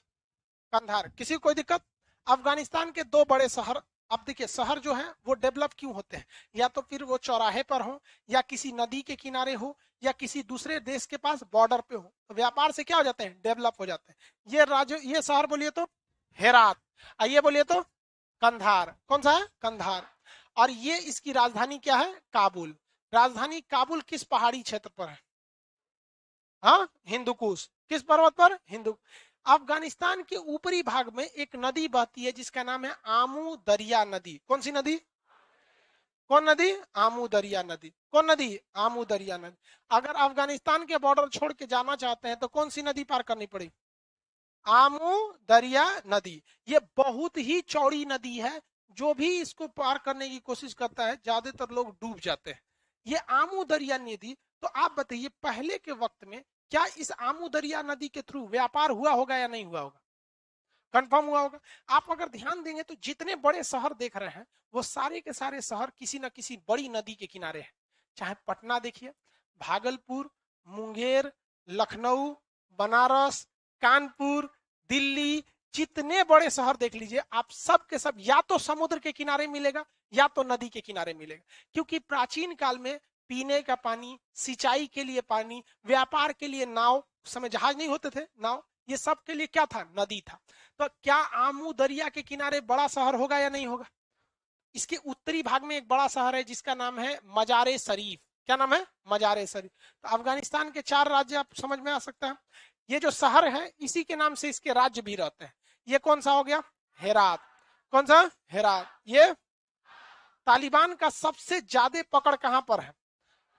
कंधार। किसी को कोई दिक्कत। अफगानिस्तान के दो बड़े शहर, अब देखिए शहर जो है वो डेवलप क्यों होते हैं, या तो फिर वो चौराहे पर हो, या किसी नदी के किनारे हो, या किसी दूसरे देश के पास बॉर्डर पे हो, तो व्यापार से क्या हो जाते हैं, डेवलप हो जाते हैं। ये राज्य, ये शहर बोलिए तो हेरात, आइए बोलिए तो कंधार। कौन सा है, कंधार। और ये इसकी राजधानी क्या है, काबुल। राजधानी काबुल किस पहाड़ी क्षेत्र पर है, हाँ हिंदुकुश। किस पर्वत पर, हिंदू। अफगानिस्तान के ऊपरी भाग में एक नदी बहती है जिसका नाम है आमू दरिया नदी। कौन सी नदी, कौन नदी, आमू दरिया नदी। कौन नदी, आमू दरिया नदी। अगर अफगानिस्तान के बॉर्डर छोड़ के जाना चाहते हैं तो कौन सी नदी पार करनी पड़ेगी, आमू दरिया नदी। ये बहुत ही चौड़ी नदी है। जो भी इसको पार करने की कोशिश करता है ज्यादातर लोग डूब जाते हैं। ये आमू दरिया नदी। तो आप बताइए पहले के वक्त में क्या इस आमू दरिया नदी के थ्रू व्यापार हुआ होगा या नहीं हुआ होगा, कंफर्म हुआ होगा। आप अगर ध्यान देंगे तो जितने बड़े शहर देख रहे हैं वो सारे के सारे शहर किसी न किसी बड़ी नदी के किनारे हैं। चाहे पटना देखिए, भागलपुर, मुंगेर, लखनऊ, बनारस, कानपुर, दिल्ली, जितने बड़े शहर देख लीजिए आप, सब के सब या तो समुद्र के किनारे मिलेगा या तो नदी के किनारे मिलेगा। क्योंकि प्राचीन काल में पीने का पानी, सिंचाई के लिए पानी, व्यापार के लिए नाव, समय जहाज नहीं होते थे, नाव, ये सब के लिए क्या था, नदी था। तो क्या आमू दरिया के किनारे बड़ा शहर होगा या नहीं होगा। इसके उत्तरी भाग में एक बड़ा शहर है जिसका नाम है मजारे शरीफ। क्या नाम है, मजारे शरीफ। तो अफगानिस्तान के 4 राज्य आप समझ में आ सकता है। ये जो शहर है इसी के नाम से इसके राज्य भी रहते हैं। ये कौन सा हो गया, हेरात। कौन सा, हेरात। ये तालिबान का सबसे ज्यादा पकड़ कहां पर है,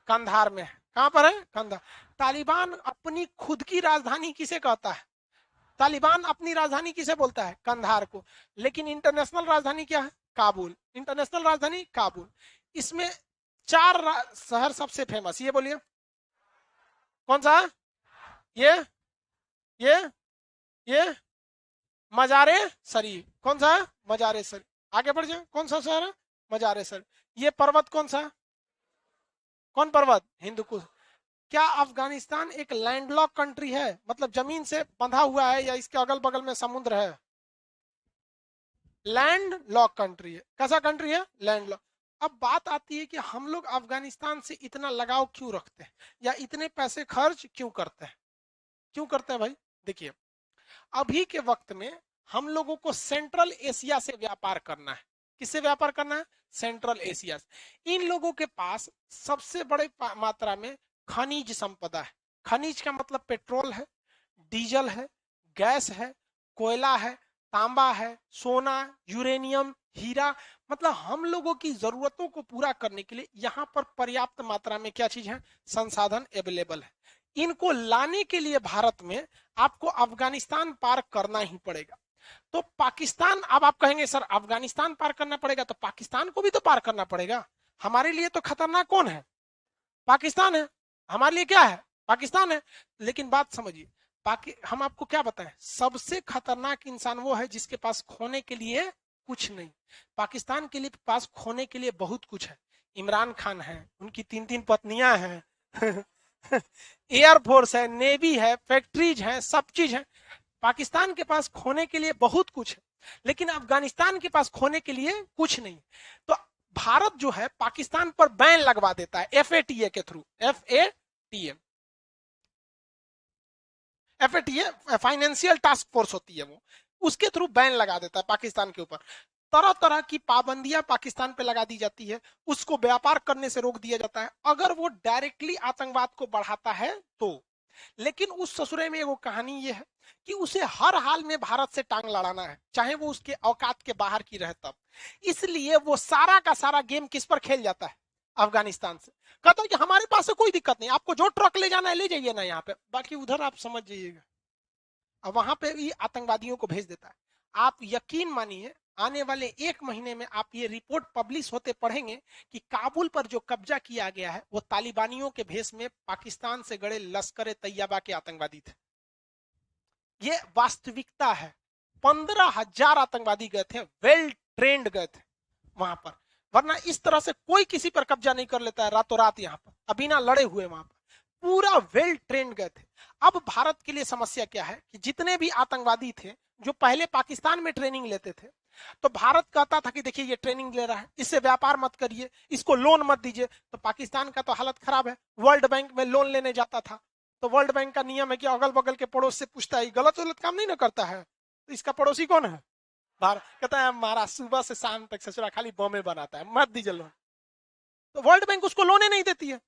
कंधार में है। कहां पर है, कंधार। तालिबान अपनी खुद की राजधानी किसे कहता है, तालिबान अपनी राजधानी किसे बोलता है, कंधार को। लेकिन इंटरनेशनल राजधानी क्या है, काबुल। इंटरनेशनल राजधानी काबुल। इसमें 4 शहर सबसे फेमस, ये बोलिए कौन सा, ये ये ये मजारे शरीफ। कौन सा है, मजारे शरीफ। आगे बढ़ जाए, कौन सा शहर है, मजारे शरीफ। ये पर्वत कौन सा है, कौन पर्वत, हिंदुकुश। क्या अफगानिस्तान एक लैंडलॉक कंट्री है, मतलब जमीन से बंधा हुआ है, या इसके अगल बगल में समुद्र है, लैंड लॉक कंट्री है। कैसा कंट्री है, लैंड लॉक। अब बात आती है कि हम लोग अफगानिस्तान से इतना लगाव क्यों रखते हैं, या इतने पैसे खर्च क्यों करते हैं, क्यों करते हैं भाई। देखिए अभी के वक्त में हम लोगों को सेंट्रल एशिया से व्यापार करना है। किससे व्यापार करना है, सेंट्रल एशिया से। इन लोगों के पास सबसे बड़े मात्रा में खनिज संपदा है। खनिज का मतलब पेट्रोल है, डीजल है, गैस है, कोयला है, तांबा है, सोना, यूरेनियम, हीरा। मतलब हम लोगों की जरूरतों को पूरा करने के लिए यहाँ पर पर्याप्त मात्रा में क्या चीज है, संसाधन अवेलेबल है। इनको लाने के लिए भारत में आपको अफगानिस्तान पार करना ही पड़ेगा। तो पाकिस्तान, अब आप कहेंगे सर अफगानिस्तान पार करना पड़ेगा तो पाकिस्तान को भी तो पार करना पड़ेगा। हमारे लिए तो खतरनाक कौन है, पाकिस्तान है। हमारे लिए क्या है, पाकिस्तान है। लेकिन बात समझिए, हम आपको क्या बताएं, सबसे खतरनाक इंसान वो है जिसके पास खोने के लिए कुछ नहीं। पाकिस्तान के लिए पास खोने के लिए बहुत कुछ है। इमरान खान है, उनकी 3-3 पत्नियां हैं एयरफोर्स है, नेवी है, फैक्ट्रीज है, सब चीज है। पाकिस्तान के पास खोने के लिए बहुत कुछ है, लेकिन अफगानिस्तान के पास खोने के लिए कुछ नहीं। तो भारत जो है पाकिस्तान पर बैन लगवा देता है FATA के through, FATA। FATA financial task force होती है, वो उसके थ्रू बैन लगा देता है पाकिस्तान के ऊपर। तरह तरह की पाबंदियां पाकिस्तान पे लगा दी जाती है, उसको व्यापार करने से रोक दिया जाता है अगर वो डायरेक्टली आतंकवाद को बढ़ाता है तो। लेकिन उस ससुरे में वो कहानी ये है कि उसे हर हाल में भारत से टांग लड़ाना है, चाहे वो उसके औकात के बाहर की रहे तब। इसलिए वो सारा का सारा गेम किस पर खेल जाता है? अफगानिस्तान से। कहता है कि हमारे पास से कोई दिक्कत नहीं, आपको जो ट्रक ले जाना है ले जाइए ना यहाँ पे, बाकी उधर आप समझ जाइएगा। अब वहां पे भी आतंकवादियों को भेज देता है। आप यकीन मानिए आने वाले 1 महीने में आप ये रिपोर्ट पब्लिश होते पढ़ेंगे कि काबुल पर जो कब्जा किया गया है वो तालिबानियों के भेष में पाकिस्तान से गड़े लश्कर तैयबा के आतंकवादी थे। ये वास्तविकता है। 15,000 आतंकवादी गए थे, वेल ट्रेंड गए थे वहां पर, वरना इस तरह से कोई किसी पर कब्जा नहीं कर लेता है रातों रात यहाँ पर, अभी ना लड़े हुए वहां पर, पूरा वेल ट्रेंड गए थे। अब भारत के लिए समस्या क्या है कि जितने भी आतंकवादी थे जो पहले पाकिस्तान में ट्रेनिंग लेते थे, तो भारत कहता था कि देखिए ये ट्रेनिंग ले रहा है, इससे व्यापार मत करिए, इसको लोन मत दीजिए। तो पाकिस्तान का तो हालत खराब है, वर्ल्ड बैंक में लोन लेने जाता था तो वर्ल्ड बैंक का नियम है कि अगल बगल के पड़ोस से पूछता है, गलत गलत काम नहीं ना करता है, तो इसका पड़ोसी कौन है? भारत। कहता है हमारा सुबह से शाम तक ससुरा खाली बॉम्बे बनाता है, मत दीजिए लोन। तो वर्ल्ड बैंक उसको लोने नहीं देती है,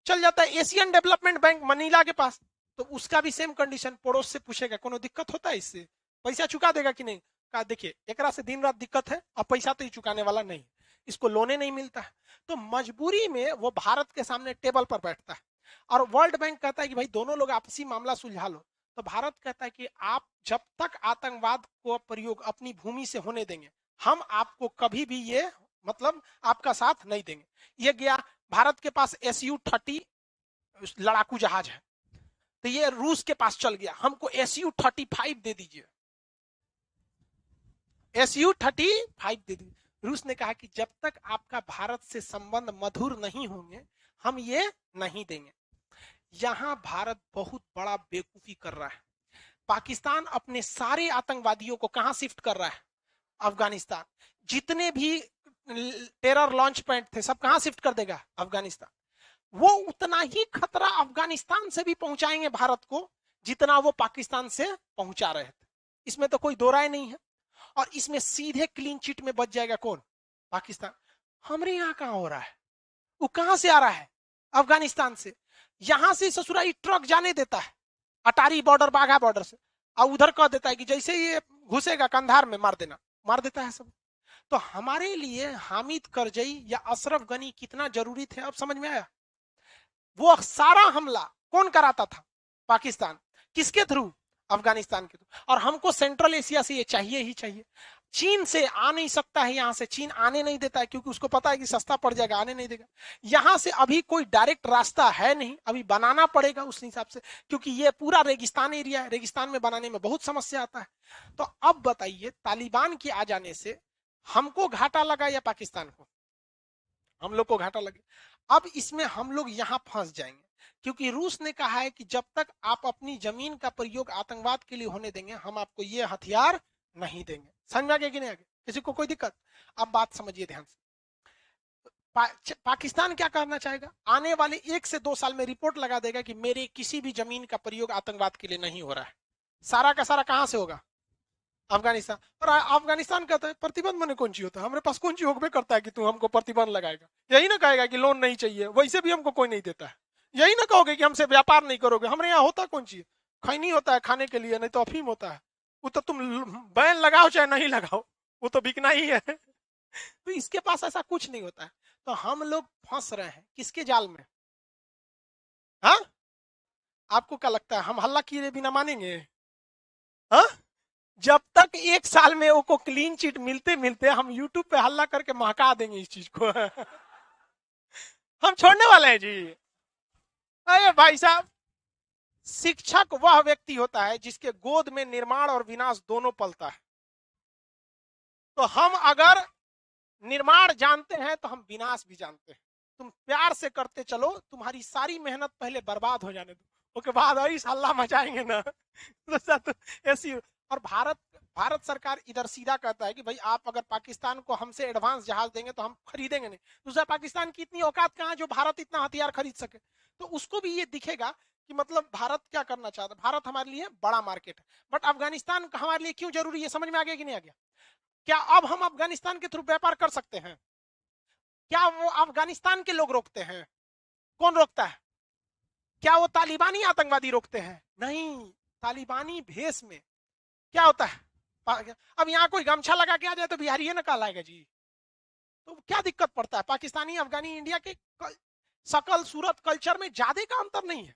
चल जाता है एशियन डेवलपमेंट बैंक मनीला के पास, तो उसका भी सेम कंडीशन, पड़ोस से पूछेगा कोनो दिक्कत होता है इससे, पैसा चुका देगा कि नहीं? कहा देखिए एकरा से दिन रात दिक्कत है और पैसा तो ही चुकाने वाला नहीं, इसको लोने नहीं मिलता है। तो मजबूरी में वो भारत के सामने टेबल पर बैठता है और वर्ल्ड बैंक कहता है कि भाई दोनों लोग आपसी मामला सुलझा लो। तो भारत कहता है कि आप जब तक आतंकवाद को प्रयोग अपनी भूमि से होने देंगे, हम आपको कभी भी ये मतलब आपका साथ नहीं देंगे। ये गया, भारत के पास SU-30 लड़ाकू जहाज है, तो ये रूस के पास चल गया, हमको SU-35 दे दीजिए, SU-35 दे दीजिए। रूस ने कहा कि जब तक आपका भारत से संबंध मधुर नहीं होंगे हम ये नहीं देंगे। यहां भारत बहुत बड़ा बेवकूफी कर रहा है। पाकिस्तान अपने सारे आतंकवादियों को कहां शिफ्ट कर रहा है? अफगानिस्तान। जितने भी टेरर लॉन्च पॉइंट थे सब कहां शिफ्ट कर देगा? अफगानिस्तान। वो उतना ही खतरा अफगानिस्तान से भी पहुंचाएंगे भारत को जितना वो पाकिस्तान से पहुंचा रहे थे, इसमें तो कोई दो राय नहीं है। और इसमें सीधे क्लीन चिट में बच जाएगा कौन? पाकिस्तान। हमारे यहां कहां हो रहा है? वो कहां से आ रहा है? अफगानिस्तान से। यहां से ससुराई ट्रक जाने देता है अटारी बॉर्डर, बाघा बॉर्डर से, और उधर कह देता है कि जैसे ये घुसेगा कंधार में मार देना, मार देता है सब। तो हमारे लिए हामिद करजई या अशरफ गनी कितना जरूरी थे अब समझ में आया? वो सारा हमला कौन कराता था? पाकिस्तान। किसके थ्रू? अफगानिस्तान के थ्रू। और हमको सेंट्रल एशिया से ये चाहिए ही चाहिए। चीन से आ नहीं सकता है, यहां से चीन आने नहीं देता है क्योंकि उसको पता है कि सस्ता पड़ जाएगा, आने नहीं देगा। यहां से अभी कोई डायरेक्ट रास्ता है नहीं, अभी बनाना पड़ेगा उस हिसाब से, क्योंकि ये पूरा रेगिस्तान एरिया है, रेगिस्तान में बनाने में बहुत समस्या आता है। तो अब बताइए तालिबान के आ जाने से हमको घाटा लगा या पाकिस्तान को? हम लोग को घाटा लगे। अब इसमें हम लोग यहां फंस जाएंगे क्योंकि रूस ने कहा है कि जब तक आप अपनी जमीन का प्रयोग आतंकवाद के लिए होने देंगे हम आपको ये हथियार नहीं देंगे। समझ में आ गया कि नहीं आ गया? किसी को कोई दिक्कत? अब बात समझिए ध्यान से। पाकिस्तान क्या करना चाहेगा? आने वाले 1 से 2 साल में रिपोर्ट लगा देगा कि मेरे किसी भी जमीन का प्रयोग आतंकवाद के लिए नहीं हो रहा है। सारा का सारा कहां से होगा? अफगानिस्तान। और अफगानिस्तान कहता है प्रतिबंध मैंने कौन चीज होता है, हमारे पास कौन चीज होगा करता है कि तू हमको प्रतिबंध लगाएगा? यही ना कहेगा कि लोन नहीं चाहिए, वैसे भी हमको कोई नहीं देता है। यही ना कहोगे कि हमसे व्यापार नहीं करोगे? हमारे यहाँ होता कौन चीज? खैनी होता है खाने के लिए, नहीं तो अफीम होता है। वो तो तुम बैन लगाओ चाहे नहीं लगाओ, वो तो बिकना ही है। तो इसके पास ऐसा कुछ नहीं होता है। तो हम लोग फंस रहे हैं किसके जाल में? हाँ, आपको क्या लगता है हम हल्ला किए बिना मानेंगे? हाँ, जब तक 1 साल में वो को क्लीन चिट मिलते मिलते हम यूट्यूब पे हल्ला करके महका देंगे इस चीज को। हम छोड़ने वाले हैं जी। अरे भाई साहब, शिक्षक वह व्यक्ति होता है जिसके गोद में निर्माण और विनाश दोनों पलता है। तो हम अगर निर्माण जानते हैं तो हम विनाश भी जानते हैं। तुम प्यार से करते चलो, तुम्हारी सारी मेहनत पहले बर्बाद हो जाने दो, उसके बाद ऐसा हल्ला मचाएंगे ना। तो ऐसी। और भारत सरकार इधर सीधा कहता है कि भाई आप अगर पाकिस्तान को हमसे एडवांस जहाज देंगे तो हम खरीदेंगे नहीं। दूसरा, पाकिस्तान की इतनी औकात कहां जो भारत इतना हथियार खरीद सके? तो उसको भी ये दिखेगा कि मतलब भारत क्या करना चाहता है, भारत हमारे लिए बड़ा मार्केट है, बट अफगानिस्तान हमारे लिए क्यों जरूरी है, समझ में आ गया कि नहीं आ गया? क्या अब हम अफगानिस्तान के थ्रू व्यापार कर सकते हैं? क्या वो अफगानिस्तान के लोग रोकते हैं? कौन रोकता है? क्या वो तालिबानी आतंकवादी रोकते हैं? नहीं, तालिबानी भेष में क्या होता है, अब यहाँ कोई गमछा लगा के आ जाए तो बिहारी है ना कहलाएगा जी। तो क्या दिक्कत पड़ता है? पाकिस्तानी, अफगानी, इंडिया के शकल सूरत कल्चर में ज्यादा का अंतर नहीं है।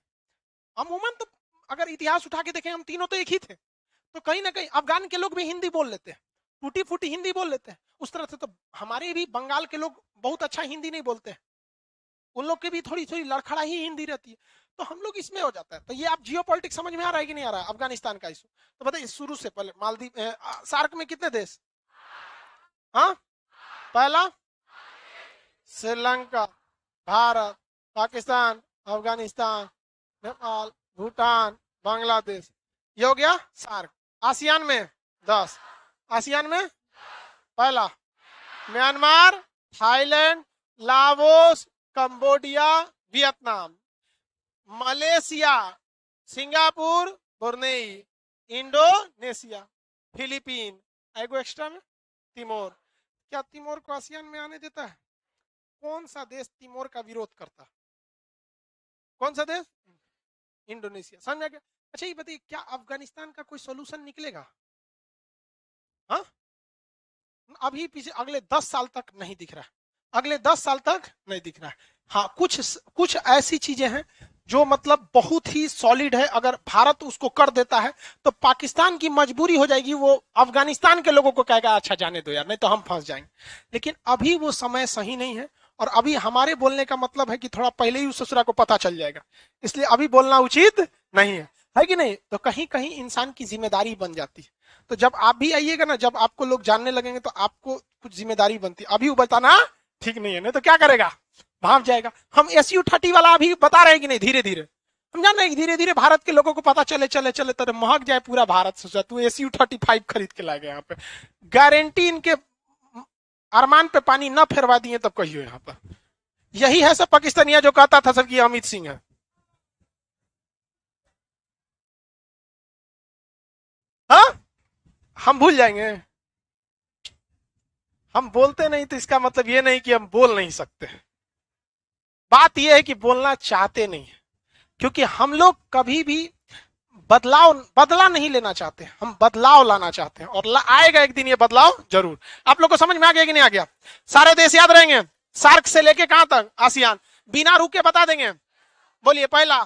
अमूमन तो अगर इतिहास उठा के देखें, हम तीनों तो एक ही थे, तो कहीं ना कहीं अफगान के लोग भी हिंदी बोल लेते हैं, टूटी फूटी हिंदी बोल लेते हैं उस तरह से। तो हमारे भी बंगाल के लोग बहुत अच्छा हिंदी नहीं बोलते हैं, उन लोग की भी थोड़ी थोड़ी लड़खड़ा ही हिंदी रहती है, तो हम लोग इसमें हो जाता है। तो ये आप जियो पॉलिटिक्स समझ में आ रहा है कि नहीं आ रहा है अफगानिस्तान का इशू? तो बताइए शुरू से पहले मालदीव, सार्क में कितने देश? हाँ, पहला श्रीलंका, भारत, पाकिस्तान, अफगानिस्तान, नेपाल, भूटान, बांग्लादेश, ये हो गया सार्क। आसियान में 10, आसियान में पहला Myanmar, Thailand, Laos, Cambodia, Vietnam, Malaysia, Singapore, Brunei, Indonesia, Philippine, एगो एक्स्ट्रा में तिमोर। क्या तिमोर को आसियान में आने देता है? कौन सा देश तिमोर का विरोध करता? कौन सा देश? इंडोनेशिया। समझ में आ गया? अच्छा ये बताइए, क्या अफगानिस्तान का कोई सोल्यूशन निकलेगा? हाँ, अभी पीछे अगले 10 साल तक नहीं दिख रहा है, अगले 10 साल तक नहीं दिख रहा है। हाँ, कुछ कुछ ऐसी चीजें हैं जो मतलब बहुत ही सॉलिड है, अगर भारत उसको कर देता है तो पाकिस्तान की मजबूरी हो जाएगी, वो अफगानिस्तान के लोगों को कहेगा अच्छा जाने दो यार, नहीं तो हम फंस जाएंगे। लेकिन अभी वो समय सही नहीं है, और अभी हमारे बोलने का मतलब है कि थोड़ा पहले ही उस ससुरा को पता चल जाएगा, इसलिए अभी बोलना उचित नहीं है कि नहीं? तो कहीं कहीं इंसान की जिम्मेदारी बन जाती है। तो जब आप भी आइएगा ना, जब आपको लोग जानने लगेंगे तो आपको कुछ जिम्मेदारी बनती है। अभी वो बताना ठीक नहीं है, नहीं तो क्या करेगा, भाग जाएगा। हम SU-30 वाला अभी बता रहे हैं कि नहीं, धीरे धीरे हम जान रहे हैं, धीरे धीरे भारत के लोगों को पता चले चले चले तो महक जाए पूरा भारत। सोचा तू SU-35 खरीद के ला गया यहाँ पे, गारंटी इनके अरमान पे पानी न फेरवा दिए तब कहियो यहाँ पर। यही है सब पाकिस्तानिया जो कहता था सब कि अमित सिंह है। हाँ, हम भूल जाएंगे? हम बोलते नहीं तो इसका मतलब ये नहीं कि हम बोल नहीं सकते। बात यह है कि बोलना चाहते नहीं है, क्योंकि हम लोग कभी भी बदला नहीं लेना चाहते, हम बदलाव लाना चाहते हैं, और आएगा एक दिन ये बदलाव जरूर। आप लोग को समझ में आ गया कि नहीं आ गया? सारे देश याद रहेंगे, सार्क से लेके कहां तक? आसियान, बिना रुके बता देंगे। बोलिए, पहला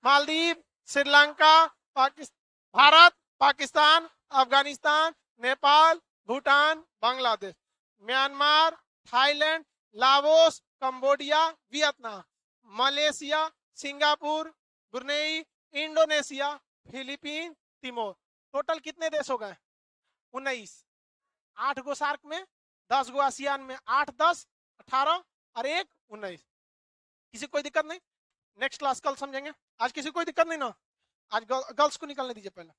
Maldives, Sri Lanka, Bharat, Pakistan, Afghanistan, Nepal, Bhutan, Bangladesh, Myanmar, Thailand, Laos, Cambodia, Vietnam, Malaysia, Singapore, Brunei, Indonesia, Philippine, Timor. Total कितने देश हो गए? 19। 8 गो सार्क में, 10 गो आसियान में, 8 10 18 और 1 19। किसी कोई दिक्कत नहीं? नेक्स्ट क्लास कल समझेंगे, आज किसी कोई दिक्कत नहीं ना? आज गर्ल्स को निकलने दीजिए पहले।